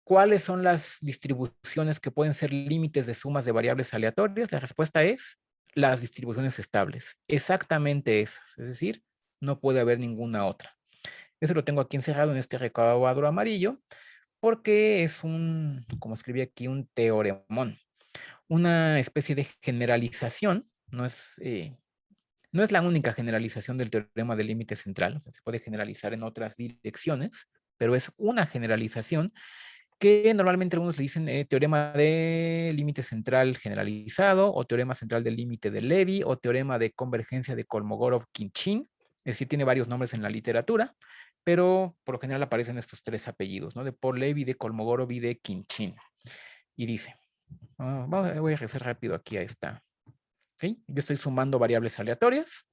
¿cuáles son las distribuciones que pueden ser límites de sumas de variables aleatorias? La respuesta es las distribuciones estables. Exactamente esas. Es decir, no puede haber ninguna otra. Eso lo tengo aquí encerrado en este recuadro amarillo porque es un, como escribí aquí, un teoremón. Una especie de generalización. No es la única generalización del teorema del límite central. O sea, se puede generalizar en otras direcciones, pero es una generalización que normalmente algunos le dicen teorema de límite central generalizado, o teorema central del límite de Levy, o teorema de convergencia de Kolmogorov-Khinchin. Es decir, tiene varios nombres en la literatura, pero por lo general aparecen estos tres apellidos, ¿no? De por Levy, de Kolmogorov y de Khinchin. Y dice, voy a regresar rápido aquí a esta. ¿Sí? Yo estoy sumando variables aleatorias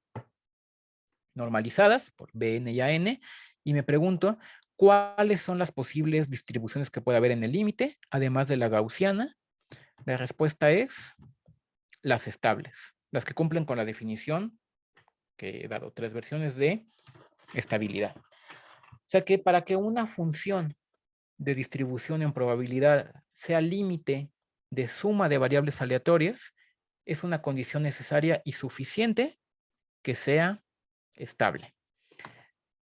normalizadas por Bn y An, y me pregunto cuáles son las posibles distribuciones que puede haber en el límite, además de la gaussiana. La respuesta es las estables, las que cumplen con la definición que he dado 3 versiones de estabilidad. O sea que para que una función de distribución en probabilidad sea límite de suma de variables aleatorias, es una condición necesaria y suficiente que sea estable.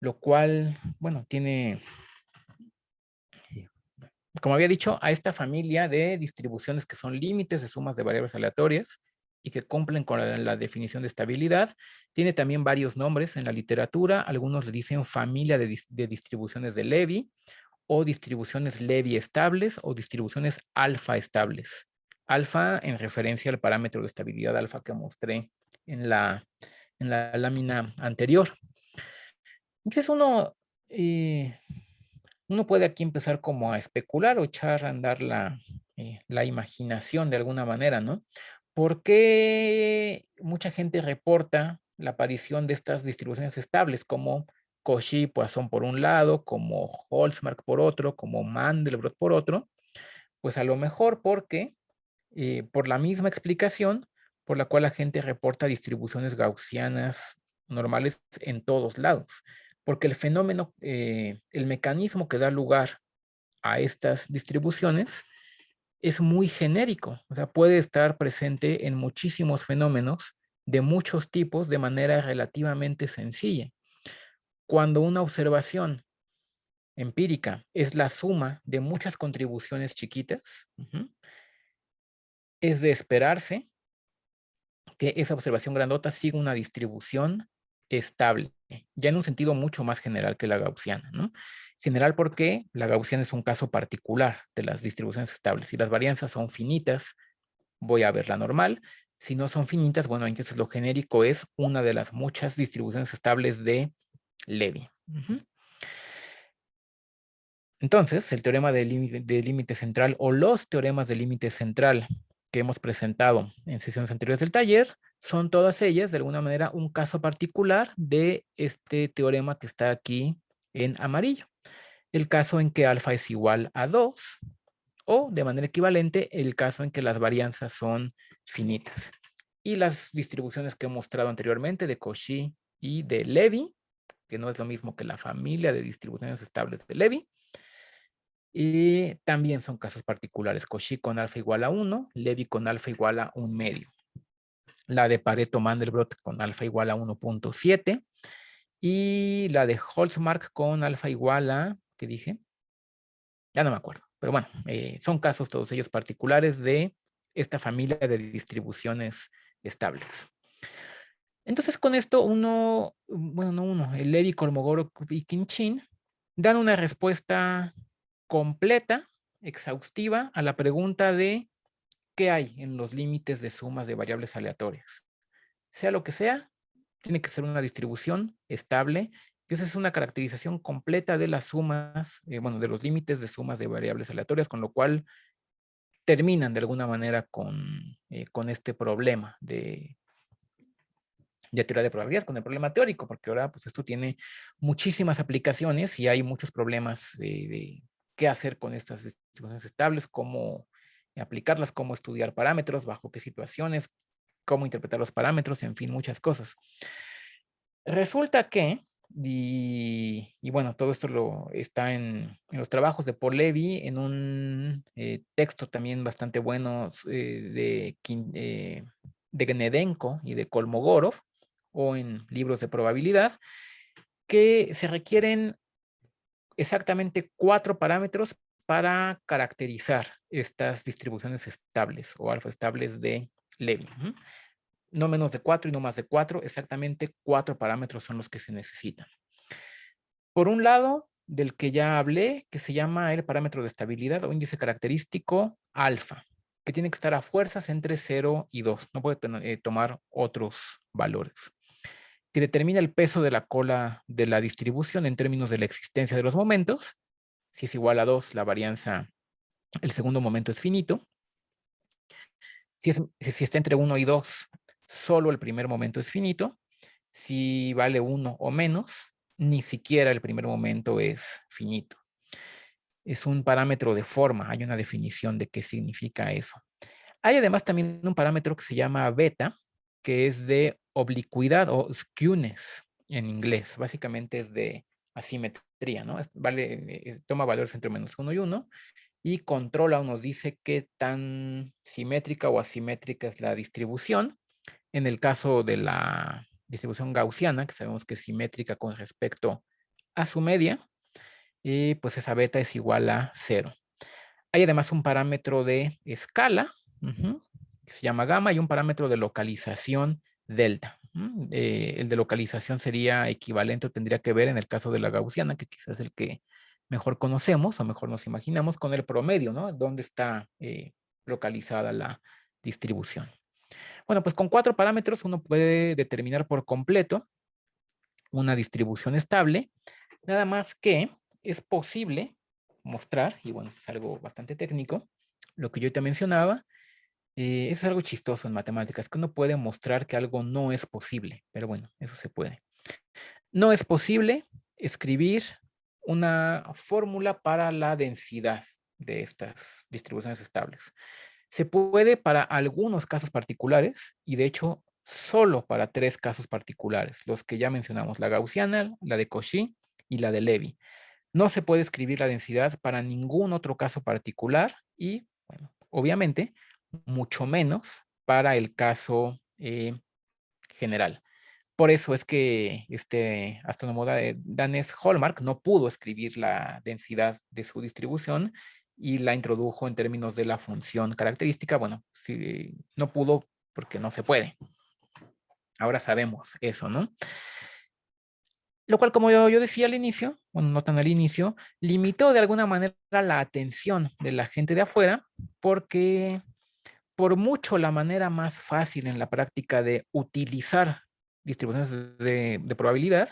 Lo cual, bueno, tiene, como había dicho, a esta familia de distribuciones que son límites de sumas de variables aleatorias y que cumplen con la definición de estabilidad, tiene también varios nombres en la literatura. Algunos le dicen familia de distribuciones de Levy, o distribuciones Levy estables, o distribuciones alfa estables. Alfa en referencia al parámetro de estabilidad alfa que mostré en la lámina anterior. Entonces uno puede aquí empezar como a especular o echar a andar la imaginación de alguna manera, ¿no? ¿Por qué mucha gente reporta la aparición de estas distribuciones estables como Cauchy-Poisson por un lado, como Holzmark por otro, como Mandelbrot por otro? Pues a lo mejor porque, por la misma explicación por la cual la gente reporta distribuciones gaussianas normales en todos lados. Porque el fenómeno, el mecanismo que da lugar a estas distribuciones es muy genérico. O sea, puede estar presente en muchísimos fenómenos de muchos tipos de manera relativamente sencilla. Cuando una observación empírica es la suma de muchas contribuciones chiquitas, es de esperarse que esa observación grandota siga una distribución estable, ya en un sentido mucho más general que la gaussiana, ¿no? General porque la gaussiana es un caso particular de las distribuciones estables. Si las varianzas son finitas, voy a ver la normal. Si no son finitas, bueno, entonces lo genérico es una de las muchas distribuciones estables de Levy. Entonces, el teorema de límite central o los teoremas de límite central que hemos presentado en sesiones anteriores del taller son todas ellas, de alguna manera, un caso particular de este teorema que está aquí en amarillo. El caso en que alfa es igual a 2 o, de manera equivalente, el caso en que las varianzas son finitas. Y las distribuciones que he mostrado anteriormente de Cauchy y de Levy, que no es lo mismo que la familia de distribuciones estables de Levy, y también son casos particulares. Cauchy con alfa igual a 1, Levy con alfa igual a 1 medio. la de Pareto-Mandelbrot con alfa igual a 1.7 y la de Holzmark con alfa igual a, ¿qué dije? Ya no me acuerdo, pero bueno, son casos todos ellos particulares de esta familia de distribuciones estables. Entonces con esto el Levy, Kolmogorov y Khinchin dan una respuesta completa, exhaustiva a la pregunta de qué hay en los límites de sumas de variables aleatorias. Sea lo que sea, tiene que ser una distribución estable. Y esa es una caracterización completa de las sumas, de los límites de sumas de variables aleatorias, con lo cual terminan de alguna manera con este problema de teoría de probabilidad, con el problema teórico, porque ahora pues esto tiene muchísimas aplicaciones y hay muchos problemas de qué hacer con estas distribuciones estables, cómo aplicarlas, cómo estudiar parámetros, bajo qué situaciones, cómo interpretar los parámetros, en fin, muchas cosas. Resulta que, bueno, todo esto está en los trabajos de Paul Levy, en un texto también bastante bueno de Gnedenko y de Kolmogorov, o en libros de probabilidad, que se requieren exactamente 4 parámetros para caracterizar estas distribuciones estables o alfa estables de Levy. No menos de 4 y no más de 4, exactamente 4 parámetros son los que se necesitan. Por un lado, del que ya hablé, que se llama el parámetro de estabilidad o índice característico alfa, que tiene que estar a fuerzas entre 0 y 2, no puede tomar otros valores, que determina el peso de la cola de la distribución en términos de la existencia de los momentos. Si es igual a 2, la varianza, el segundo momento es finito. Si está entre 1 y 2, solo el primer momento es finito. Si vale 1 o menos, ni siquiera el primer momento es finito. Es un parámetro de forma, hay una definición de qué significa eso. Hay además también un parámetro que se llama beta, que es de oblicuidad o skewness en inglés. Básicamente es de asimetría, ¿no? Toma valores entre -1 y 1 y controla o nos dice qué tan simétrica o asimétrica es la distribución. En el caso de la distribución gaussiana, que sabemos que es simétrica con respecto a su media, y pues esa beta es igual a 0. Hay además un parámetro de escala, que se llama gamma, y un parámetro de localización delta. El de localización sería equivalente o tendría que ver en el caso de la gaussiana, que quizás es el que mejor conocemos o mejor nos imaginamos, con el promedio, ¿no? ¿Dónde está localizada la distribución? Bueno, pues con 4 parámetros uno puede determinar por completo una distribución estable, nada más que es posible mostrar, y bueno, es algo bastante técnico, lo que yo te mencionaba, eso es algo chistoso en matemáticas, que uno puede mostrar que algo no es posible, pero bueno, eso se puede. No es posible escribir una fórmula para la densidad de estas distribuciones estables. Se puede para algunos casos particulares y de hecho solo para 3 casos particulares, los que ya mencionamos, la gaussiana, la de Cauchy y la de Levy. No se puede escribir la densidad para ningún otro caso particular y, bueno, obviamente, mucho menos para el caso general. Por eso es que este astrónomo danés Hallmark no pudo escribir la densidad de su distribución y la introdujo en términos de la función característica. Bueno, sí, no pudo porque no se puede. Ahora sabemos eso, ¿no? Lo cual, como yo decía al inicio, bueno, no tan al inicio, limitó de alguna manera la atención de la gente de afuera, porque por mucho la manera más fácil en la práctica de utilizar distribuciones de probabilidad,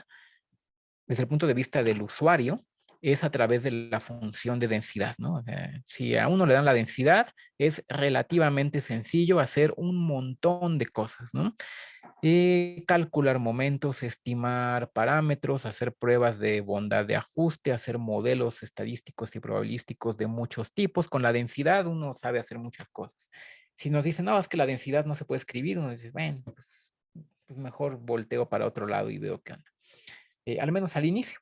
desde el punto de vista del usuario, es a través de la función de densidad, ¿no? Si a uno le dan la densidad, es relativamente sencillo hacer un montón de cosas, ¿no? Calcular momentos, estimar parámetros, hacer pruebas de bondad de ajuste, hacer modelos estadísticos y probabilísticos de muchos tipos. Con la densidad uno sabe hacer muchas cosas. Si nos dicen, no, es que la densidad no se puede escribir, uno dice, bueno, pues mejor volteo para otro lado y veo qué onda. Al menos al inicio.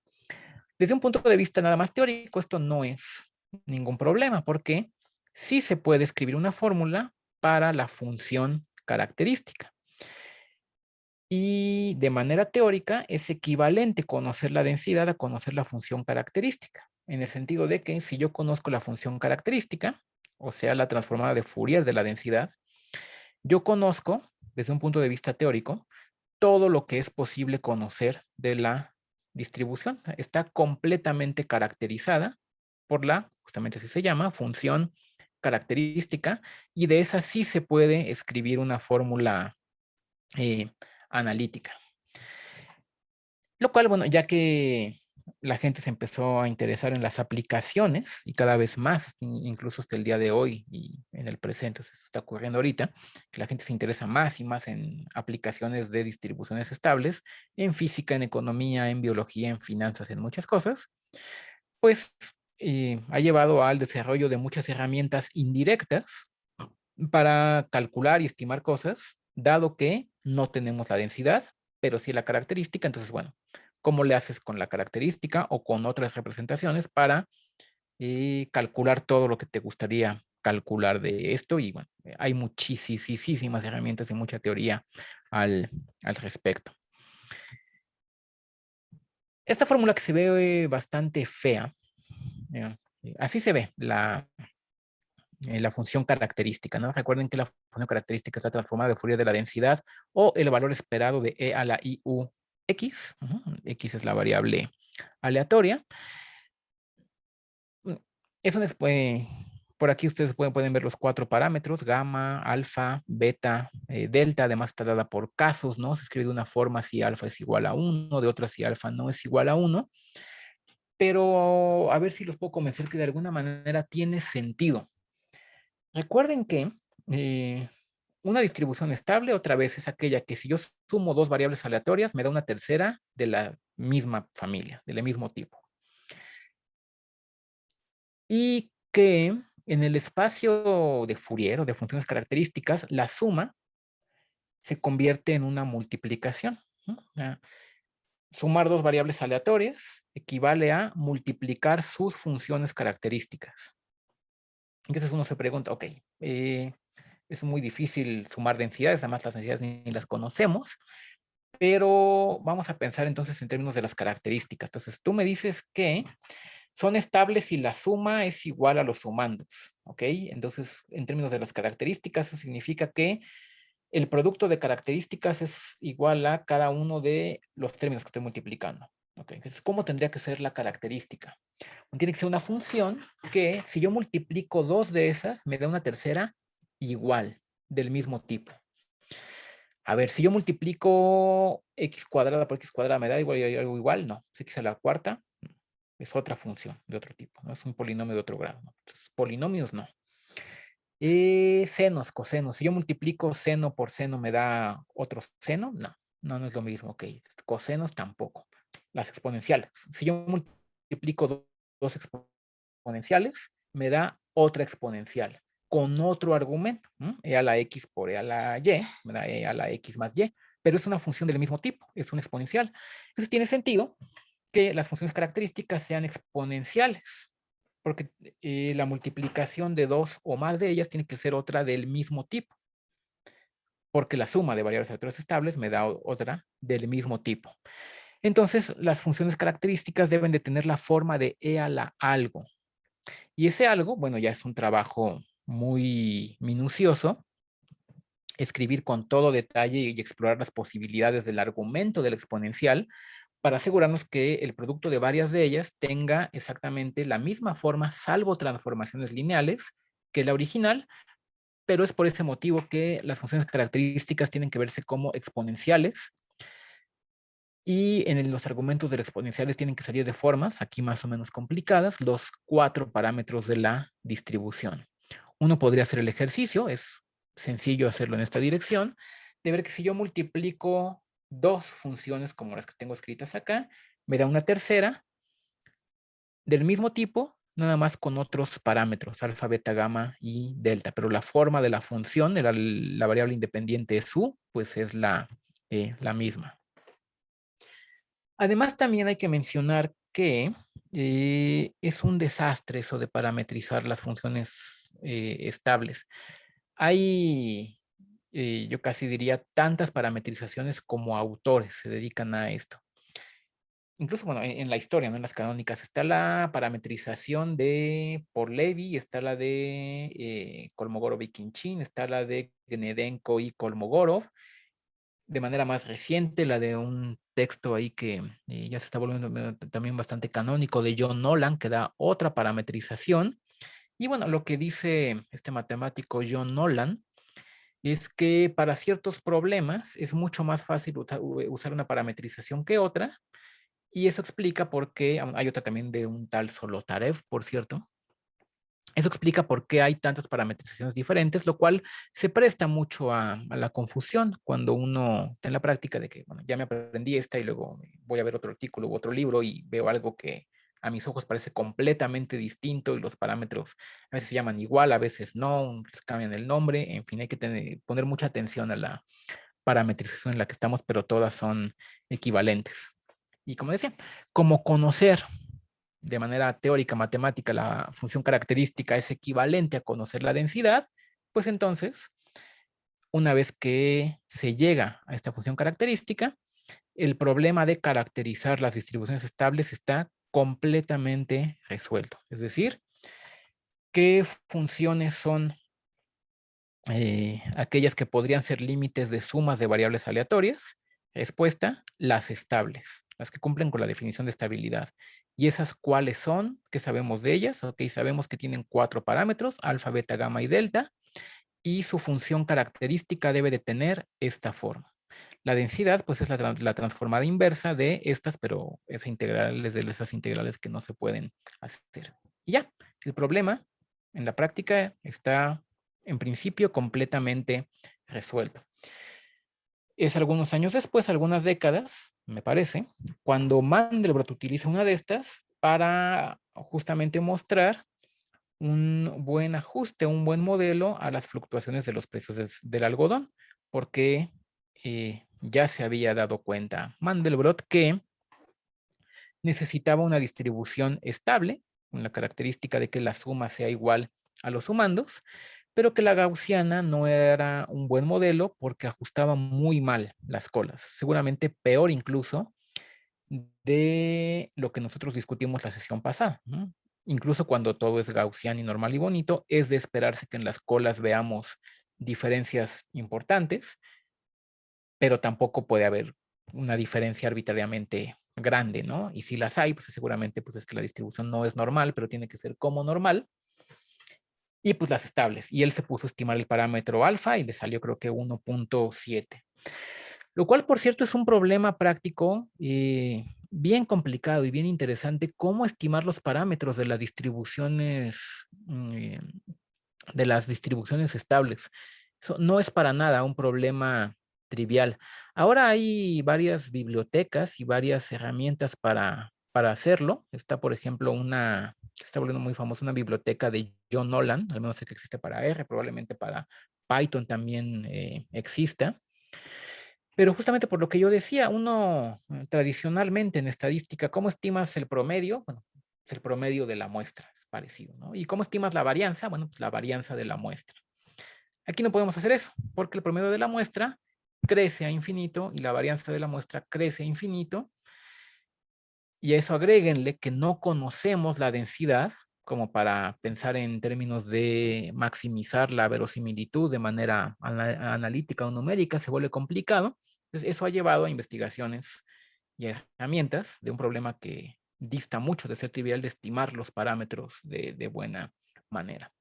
Desde un punto de vista nada más teórico, esto no es ningún problema, porque sí se puede escribir una fórmula para la función característica. Y de manera teórica es equivalente conocer la densidad a conocer la función característica, en el sentido de que si yo conozco la función característica, o sea, la transformada de Fourier de la densidad, yo conozco, desde un punto de vista teórico, todo lo que es posible conocer de la distribución. Está completamente caracterizada por la, justamente así se llama, función característica, y de esa sí se puede escribir una fórmula analítica. Lo cual, bueno, ya que la gente se empezó a interesar en las aplicaciones y cada vez más, incluso hasta el día de hoy y en el presente, eso está ocurriendo ahorita, que la gente se interesa más y más en aplicaciones de distribuciones estables, en física, en economía, en biología, en finanzas, en muchas cosas, pues ha llevado al desarrollo de muchas herramientas indirectas para calcular y estimar cosas, dado que no tenemos la densidad, pero sí la característica. Entonces, bueno, ¿cómo le haces con la característica o con otras representaciones para calcular todo lo que te gustaría calcular de esto? Y bueno, hay muchísimas herramientas y mucha teoría al respecto. Esta fórmula que se ve bastante fea, así se ve la función característica, ¿no? Recuerden que la función característica está transformada de Fourier de la densidad o el valor esperado de e a la IU x. X es la variable aleatoria. Eso por aquí ustedes pueden ver los 4 parámetros, gamma, alfa, beta, delta. Además está dada por casos, ¿no? Se escribe de una forma si alfa es igual a 1, de otra si alfa no es igual a 1. Pero a ver si los puedo convencer que de alguna manera tiene sentido. Recuerden que una distribución estable, otra vez, es aquella que si yo sumo dos variables aleatorias, me da una tercera de la misma familia, del mismo tipo. Y que en el espacio de Fourier o de funciones características, la suma se convierte en una multiplicación. Sumar dos variables aleatorias equivale a multiplicar sus funciones características. Entonces uno se pregunta, ok, es muy difícil sumar densidades, además las densidades ni las conocemos, pero vamos a pensar entonces en términos de las características. Entonces tú me dices que son estables si la suma es igual a los sumandos, ¿ok? Entonces, en términos de las características, eso significa que el producto de características es igual a cada uno de los términos que estoy multiplicando. ¿Ok? Entonces, ¿cómo tendría que ser la característica? Tiene que ser una función que si yo multiplico dos de esas, me da una tercera igual, del mismo tipo. A ver, si yo multiplico x cuadrada por x cuadrada, ¿me da algo igual? No. Si x a la cuarta es otra función de otro tipo, ¿no? Es un polinomio de otro grado, ¿no? Entonces, polinomios no. Senos, cosenos. Si yo multiplico seno por seno, ¿me da otro seno? No, no es lo mismo. Ok, cosenos tampoco. Las exponenciales. Si yo multiplico dos exponenciales, me da otra exponencial con otro argumento. E a la x por e a la y, me da e a la x más y, pero es una función del mismo tipo, es una exponencial. Entonces tiene sentido que las funciones características sean exponenciales, porque la multiplicación de dos o más de ellas tiene que ser otra del mismo tipo, porque la suma de variables aleatorias estables me da otra del mismo tipo. Entonces, las funciones características deben de tener la forma de e a la algo. Y ese algo, bueno, ya es un trabajo muy minucioso, escribir con todo detalle y explorar las posibilidades del argumento del exponencial para asegurarnos que el producto de varias de ellas tenga exactamente la misma forma, salvo transformaciones lineales, que la original, pero es por ese motivo que las funciones características tienen que verse como exponenciales y en los argumentos de las exponenciales tienen que salir de formas, aquí más o menos complicadas, los 4 parámetros de la distribución. Uno podría hacer el ejercicio, es sencillo hacerlo en esta dirección, de ver que si yo multiplico dos funciones como las que tengo escritas acá, me da una tercera del mismo tipo, nada más con otros parámetros, alfa, beta, gamma y delta, pero la forma de la función, de la variable independiente es u, pues es la misma. Además, también hay que mencionar que es un desastre eso de parametrizar las funciones estables. Hay yo casi diría tantas parametrizaciones como autores se dedican a esto. Incluso, bueno, en la historia, ¿no? En las canónicas, está la parametrización de por Levi, está la de Kolmogorov y Khinchin, está la de Gnedenko y Kolmogorov. De manera más reciente, la de un texto ahí que ya se está volviendo también bastante canónico, de John Nolan, que da otra parametrización. Y bueno, lo que dice este matemático John Nolan es que para ciertos problemas es mucho más fácil usar una parametrización que otra, y eso explica por qué, hay otra también de un tal Solotarev, por cierto. Eso explica por qué hay tantas parametrizaciones diferentes, lo cual se presta mucho a la confusión cuando uno está en la práctica de que, bueno, ya me aprendí esta y luego voy a ver otro artículo u otro libro y veo algo que a mis ojos parece completamente distinto y los parámetros a veces se llaman igual, a veces no, les cambian el nombre, en fin, hay que poner mucha atención a la parametrización en la que estamos, pero todas son equivalentes. Y como decía, como conocer de manera teórica, matemática, la función característica es equivalente a conocer la densidad, pues entonces, una vez que se llega a esta función característica, el problema de caracterizar las distribuciones estables está completamente resuelto. Es decir, ¿qué funciones son aquellas que podrían ser límites de sumas de variables aleatorias? Respuesta, las estables, las que cumplen con la definición de estabilidad. ¿Y esas cuáles son? ¿Qué sabemos de ellas? Ok, sabemos que tienen 4 parámetros, alfa, beta, gamma y delta, y su función característica debe de tener esta forma. La densidad, pues es la transformada inversa de estas, pero es integrales de esas integrales que no se pueden hacer. Y ya, el problema en la práctica está en principio completamente resuelto. Es algunos años después, algunas décadas, me parece, cuando Mandelbrot utiliza una de estas para justamente mostrar un buen ajuste, un buen modelo a las fluctuaciones de los precios del algodón, porque ya se había dado cuenta Mandelbrot que necesitaba una distribución estable, con la característica de que la suma sea igual a los sumandos, pero que la gaussiana no era un buen modelo porque ajustaba muy mal las colas, seguramente peor incluso de lo que nosotros discutimos la sesión pasada, ¿no? Incluso cuando todo es gaussiano y normal y bonito, es de esperarse que en las colas veamos diferencias importantes, pero tampoco puede haber una diferencia arbitrariamente grande, ¿no? Y si las hay, pues seguramente pues es que la distribución no es normal, pero tiene que ser como normal. Y pues las estables. Y él se puso a estimar el parámetro alfa y le salió creo que 1.7. Lo cual, por cierto, es un problema práctico bien complicado y bien interesante, cómo estimar los parámetros de las distribuciones estables. Eso no es para nada un problema trivial. Ahora hay varias bibliotecas y varias herramientas para hacerlo. Está, por ejemplo, una que está volviendo muy famosa, una biblioteca de John Nolan, al menos sé que existe para R, probablemente para Python también exista. Pero justamente por lo que yo decía, uno tradicionalmente en estadística, ¿cómo estimas el promedio? Bueno, es el promedio de la muestra, es parecido, ¿no? ¿Y cómo estimas la varianza? Bueno, pues la varianza de la muestra. Aquí no podemos hacer eso, porque el promedio de la muestra crece a infinito y la varianza de la muestra crece a infinito. Y a eso agréguenle que no conocemos la densidad, como para pensar en términos de maximizar la verosimilitud de manera analítica o numérica, se vuelve complicado. Entonces, eso ha llevado a investigaciones y herramientas de un problema que dista mucho de ser trivial de estimar los parámetros de buena manera.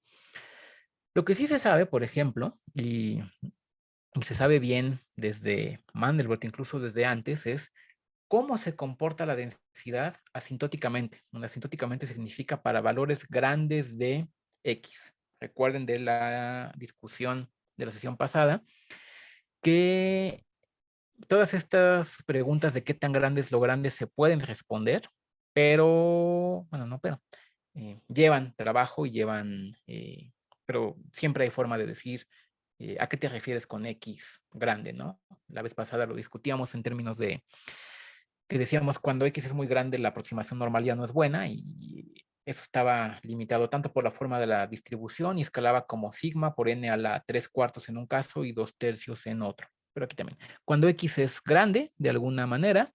Lo que sí se sabe, por ejemplo, y se sabe bien desde Mandelbrot, incluso desde antes, es cómo se comporta la densidad asintóticamente. Asintóticamente significa para valores grandes de X. Recuerden de la discusión de la sesión pasada que todas estas preguntas de qué tan grande es lo grande se pueden responder, pero, bueno, no, pero llevan trabajo y pero siempre hay forma de decir a qué te refieres con X grande, ¿no? La vez pasada lo discutíamos en términos de que decíamos cuando X es muy grande, la aproximación normal ya no es buena y eso estaba limitado tanto por la forma de la distribución y escalaba como sigma por n a la 3/4 en un caso y 2/3 en otro. Pero aquí también. Cuando x es grande, de alguna manera,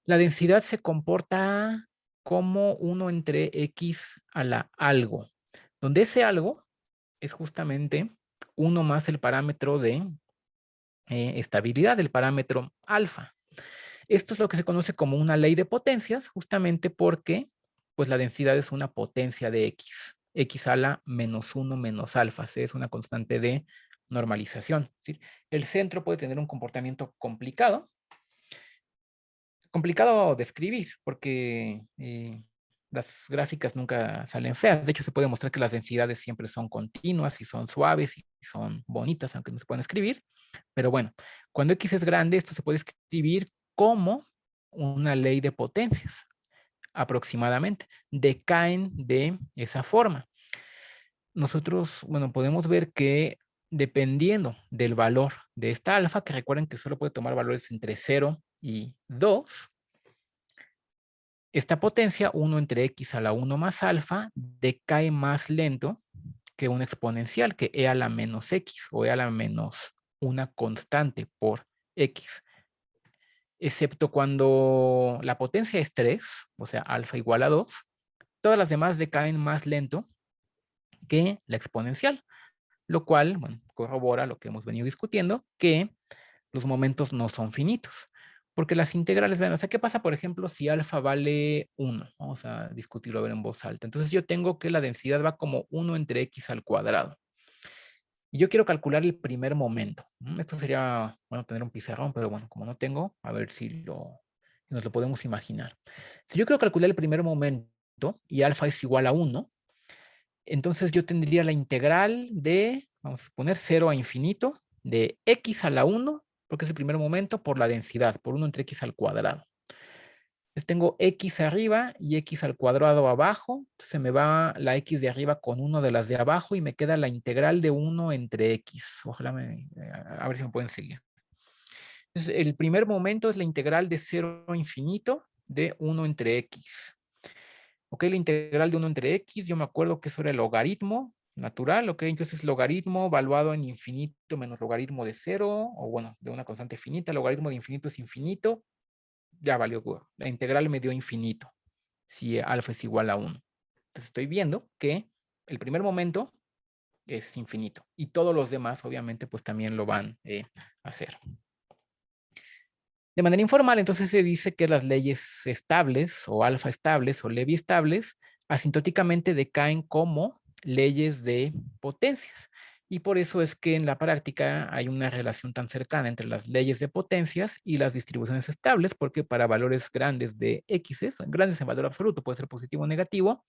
la densidad se comporta como 1 entre x a la algo, donde ese algo es justamente 1 más el parámetro de estabilidad, el parámetro alfa. Esto es lo que se conoce como una ley de potencias, justamente porque pues, la densidad es una potencia de x a la menos 1 menos alfa, es una constante de normalización. Es decir, el centro puede tener un comportamiento complicado de escribir, porque las gráficas nunca salen feas. De hecho, se puede mostrar que las densidades siempre son continuas y son suaves y son bonitas, aunque no se pueden escribir. Pero bueno, cuando x es grande, esto se puede escribir como una ley de potencias, aproximadamente. Decaen de esa forma. Nosotros, bueno, podemos ver que dependiendo del valor de esta alfa, que recuerden que solo puede tomar valores entre 0 y 2, esta potencia, 1 entre x a la 1 más alfa, decae más lento que un exponencial, que e a la menos x o e a la menos una constante por x. Excepto cuando la potencia es 3, o sea, alfa igual a 2, todas las demás decaen más lento que la exponencial, lo cual, bueno, corrobora lo que hemos venido discutiendo, que los momentos no son finitos. Porque las integrales, vean, o sea, ¿qué pasa, por ejemplo, si alfa vale 1? Vamos a discutirlo a ver en voz alta. Entonces yo tengo que la densidad va como 1 entre x al cuadrado. Y yo quiero calcular el primer momento. Esto sería, bueno, tener un pizarrón, pero bueno, como no tengo, a ver si nos lo podemos imaginar. Si yo quiero calcular el primer momento y alfa es igual a 1, entonces yo tendría la integral de, vamos a poner 0 a infinito, de x a la 1, porque es el primer momento, por la densidad, por 1 entre x al cuadrado. Entonces tengo x arriba y x al cuadrado abajo. Entonces se me va la x de arriba con 1 de las de abajo y me queda la integral de 1 entre x. Ojalá a ver si me pueden seguir. Entonces el primer momento es la integral de 0 a infinito de 1 entre x. Ok, la integral de 1 entre x, yo me acuerdo que eso era el logaritmo natural, ok, entonces logaritmo evaluado en infinito menos logaritmo de 0, o bueno, de una constante finita, logaritmo de infinito es infinito, ya valió, la integral me dio infinito, si alfa es igual a 1. Entonces estoy viendo que el primer momento es infinito, y todos los demás obviamente pues también lo van a hacer. De manera informal, entonces se dice que las leyes estables o alfa estables o Levi estables asintóticamente decaen como leyes de potencias. Y por eso es que en la práctica hay una relación tan cercana entre las leyes de potencias y las distribuciones estables, porque para valores grandes de x, grandes en valor absoluto, puede ser positivo o negativo,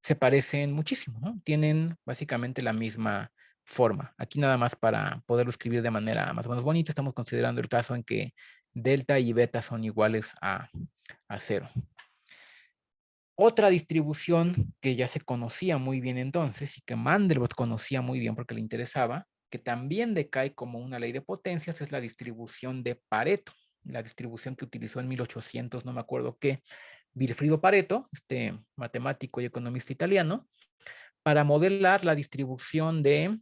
se parecen muchísimo, ¿no? Tienen básicamente la misma forma. Aquí nada más para poderlo escribir de manera más o menos bonita, estamos considerando el caso en que delta y beta son iguales a 0. Otra distribución que ya se conocía muy bien entonces y que Mandelbrot conocía muy bien porque le interesaba, que también decae como una ley de potencias, es la distribución de Pareto. La distribución que utilizó en 1800, no me acuerdo qué, Vilfredo Pareto, este matemático y economista italiano, para modelar la distribución de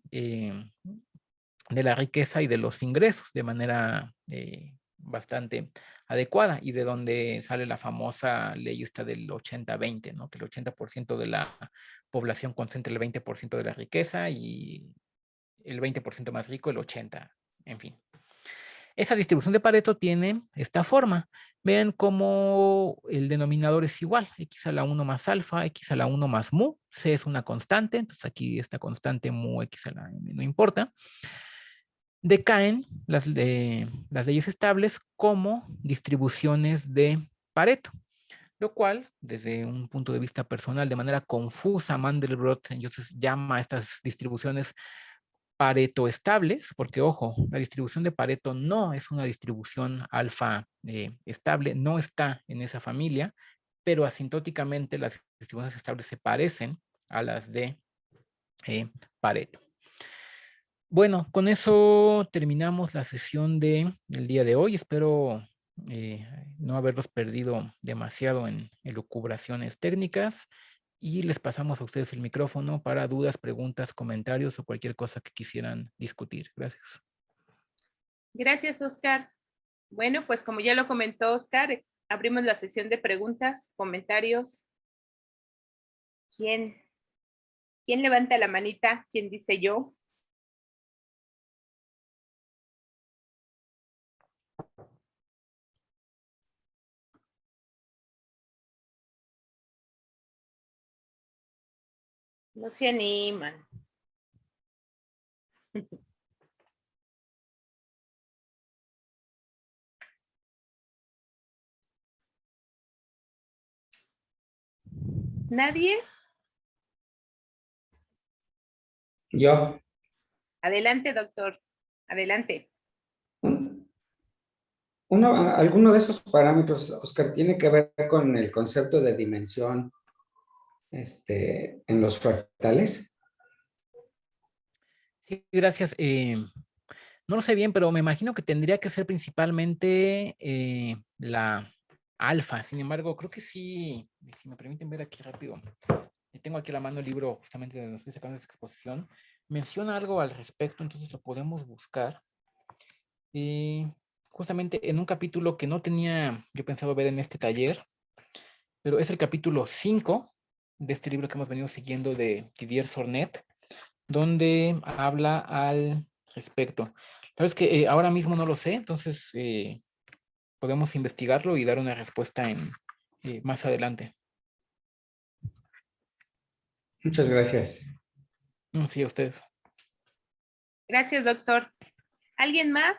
la riqueza y de los ingresos de manera bastante adecuada, y de donde sale la famosa ley esta del 80-20, ¿no? Que el 80% de la población concentra el 20% de la riqueza y el 20% más rico el 80%, en fin. Esa distribución de Pareto tiene esta forma. Vean cómo el denominador es igual, x a la 1 más alfa, x a la 1 más mu, c es una constante, entonces aquí esta constante mu x a la m no importa. Decaen las leyes estables como distribuciones de Pareto, lo cual, desde un punto de vista personal, de manera confusa, Mandelbrot entonces llama a estas distribuciones Pareto estables, porque ojo, la distribución de Pareto no es una distribución alfa estable, no está en esa familia, pero asintóticamente las distribuciones estables se parecen a las de Pareto. Bueno, con eso terminamos la sesión del día de hoy. Espero no haberlos perdido demasiado en elucubraciones técnicas y les pasamos a ustedes el micrófono para dudas, preguntas, comentarios o cualquier cosa que quisieran discutir. Gracias. Gracias, Oscar. Bueno, pues como ya lo comentó Oscar, abrimos la sesión de preguntas, comentarios. ¿Quién levanta la manita? ¿Quién dice yo? No se animan. ¿Nadie? Yo. Adelante, doctor. Adelante. Alguno de esos parámetros, Oscar, tiene que ver con el concepto de dimensión en los fractales. Sí, gracias. No lo sé bien, pero me imagino que tendría que ser principalmente la alfa. Sin embargo, creo que sí, si me permiten ver aquí rápido. Tengo aquí a la mano el libro justamente donde estoy sacando esta exposición. Menciona algo al respecto, entonces lo podemos buscar. Justamente en un capítulo que no tenía yo pensado ver en este taller, pero es el capítulo 5 de este libro que hemos venido siguiendo de Didier Sornet, donde habla al respecto. La verdad es que ahora mismo no lo sé, entonces podemos investigarlo y dar una respuesta más adelante. Muchas gracias. Sí, a ustedes. Gracias, doctor. ¿Alguien más?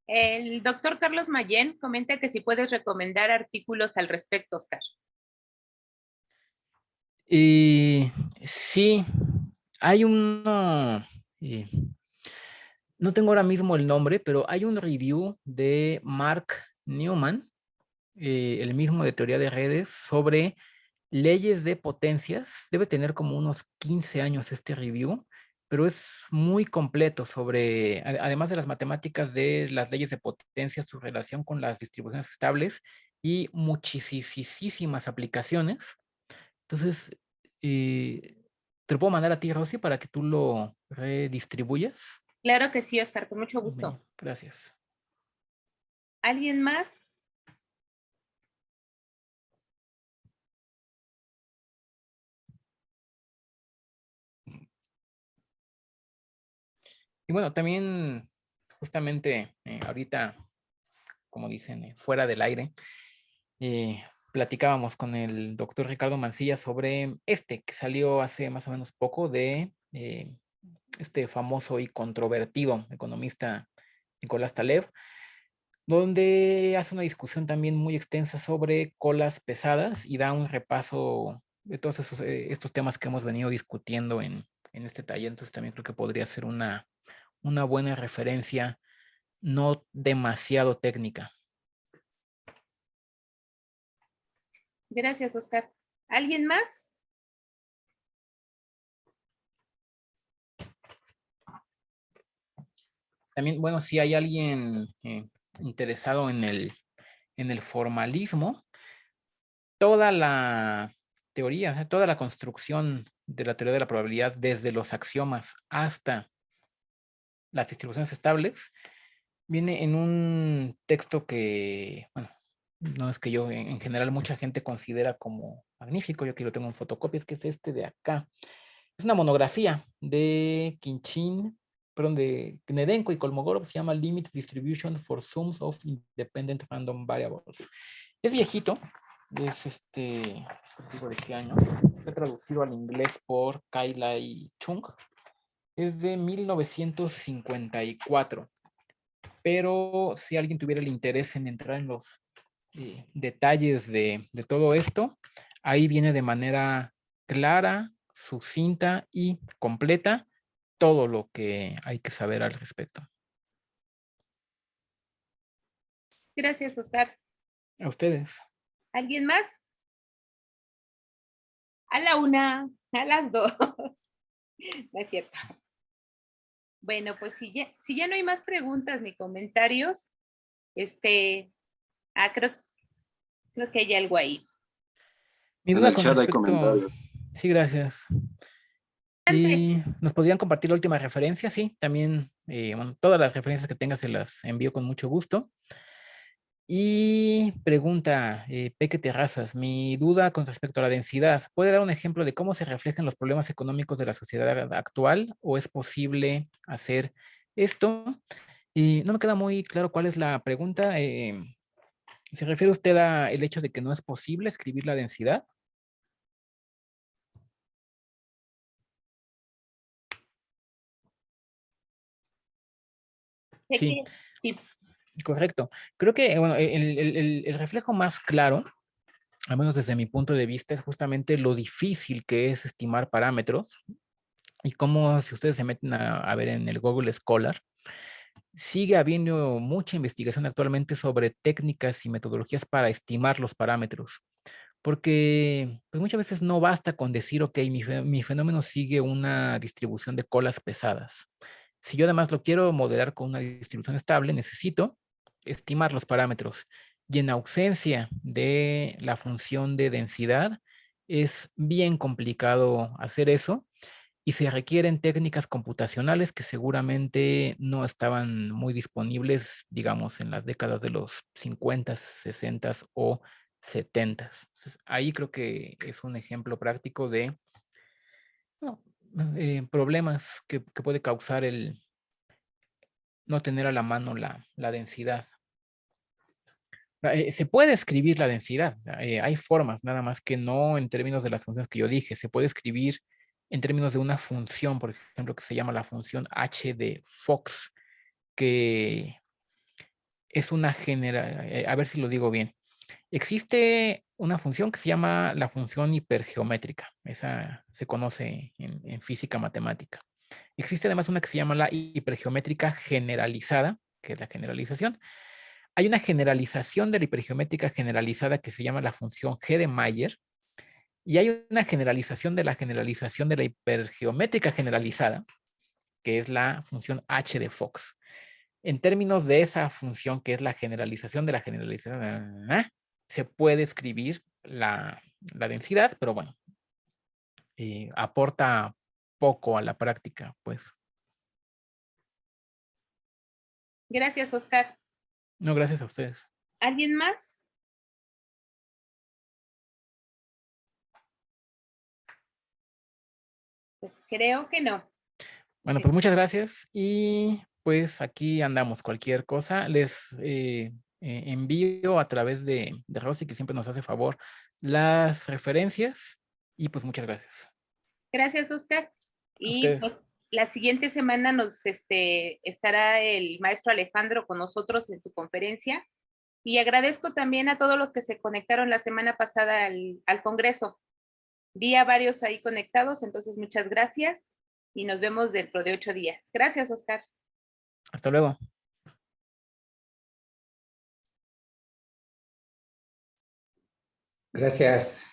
El doctor Carlos Mayén comenta que si puedes recomendar artículos al respecto, Oscar. Sí, hay uno, no tengo ahora mismo el nombre, pero hay un review de Mark Newman, el mismo de teoría de redes, sobre leyes de potencias. Debe tener como unos 15 años este review, pero es muy completo sobre, además de las matemáticas de las leyes de potencia, su relación con las distribuciones estables y muchísimas aplicaciones. Entonces, te lo puedo mandar a ti, Rosy, para que tú lo redistribuyas. Claro que sí, Oscar, con mucho gusto. Bien, gracias. ¿Alguien más? Y bueno, también justamente ahorita, como dicen, fuera del aire, platicábamos con el doctor Ricardo Mancilla sobre que salió hace más o menos poco de este famoso y controvertido economista Nicolás Taleb, donde hace una discusión también muy extensa sobre colas pesadas y da un repaso de todos estos temas que hemos venido discutiendo en este taller. Entonces también creo que podría ser una buena referencia, no demasiado técnica. Gracias, Oscar. ¿Alguien más? También, bueno, si hay alguien interesado en el formalismo, toda la teoría, toda la construcción de la teoría de la probabilidad, desde los axiomas hasta las distribuciones estables, viene en un texto que, bueno, no es que yo en general mucha gente considera como magnífico, yo aquí lo tengo en fotocopias, que es este de acá. Es una monografía de Kinchin, perdón, de Knedenko y Kolmogorov, se llama Limit Distribution for Sums of Independent Random Variables. Es viejito, es digo de qué año, está traducido al inglés por Kaila y Chung, es de 1954, pero si alguien tuviera el interés en entrar en los detalles de todo esto, ahí viene de manera clara, sucinta y completa todo lo que hay que saber al respecto. Gracias, Oscar. A ustedes. ¿Alguien más? A la una, a las dos. No es cierto. Bueno, pues si ya no hay más preguntas ni comentarios, creo que hay algo ahí. Mi En duda el con chat hay respecto... comentarios. Sí, gracias. ¿Y nos podrían compartir la última referencia? Sí, también bueno, todas las referencias que tengas se las envío con mucho gusto. Y pregunta, Peque Terrazas, mi duda con respecto a la densidad, ¿puede dar un ejemplo de cómo se reflejan los problemas económicos de la sociedad actual o es posible hacer esto? Y no me queda muy claro cuál es la pregunta. ¿Se refiere usted al hecho de que no es posible escribir la densidad? Sí, Sí, correcto. Creo que bueno, el reflejo más claro, al menos desde mi punto de vista, es justamente lo difícil que es estimar parámetros y cómo si ustedes se meten a ver en el Google Scholar, sigue habiendo mucha investigación actualmente sobre técnicas y metodologías para estimar los parámetros. Porque pues muchas veces no basta con decir, ok, mi fenómeno sigue una distribución de colas pesadas. Si yo además lo quiero modelar con una distribución estable, necesito estimar los parámetros. Y en ausencia de la función de densidad, es bien complicado hacer eso y se requieren técnicas computacionales que seguramente no estaban muy disponibles, digamos, en las décadas de los 50, 60 o 70. Entonces, ahí creo que es un ejemplo práctico de no, problemas que puede causar el no tener a la mano la densidad. Se puede escribir la densidad, hay formas, nada más que no en términos de las funciones que yo dije, se puede escribir en términos de una función, por ejemplo, que se llama la función h de Fox, que es una a ver si lo digo bien. Existe una función que se llama la función hipergeométrica, esa se conoce en física matemática. Existe además una que se llama la hipergeométrica generalizada, que es la generalización. Hay una generalización de la hipergeométrica generalizada que se llama la función g de Mayer, y hay una generalización de la hipergeométrica generalizada, que es la función h de Fox. En términos de esa función, que es la generalización de la generalización, se puede escribir la densidad, pero bueno, aporta poco a la práctica, pues. gracias, Oscar. No, gracias a ustedes. ¿Alguien más? Pues creo que no. Bueno, pues muchas gracias y pues aquí andamos. Cualquier cosa les envío a través de Rosy, que siempre nos hace favor, las referencias y pues muchas gracias. Gracias, Oscar. A Y pues ustedes. la siguiente semana estará el maestro Alejandro con nosotros en su conferencia. Y agradezco también a todos los que se conectaron la semana pasada al Congreso. Vi a varios ahí conectados, entonces muchas gracias y nos vemos dentro de 8 días. Gracias, Oscar. Hasta luego. Gracias.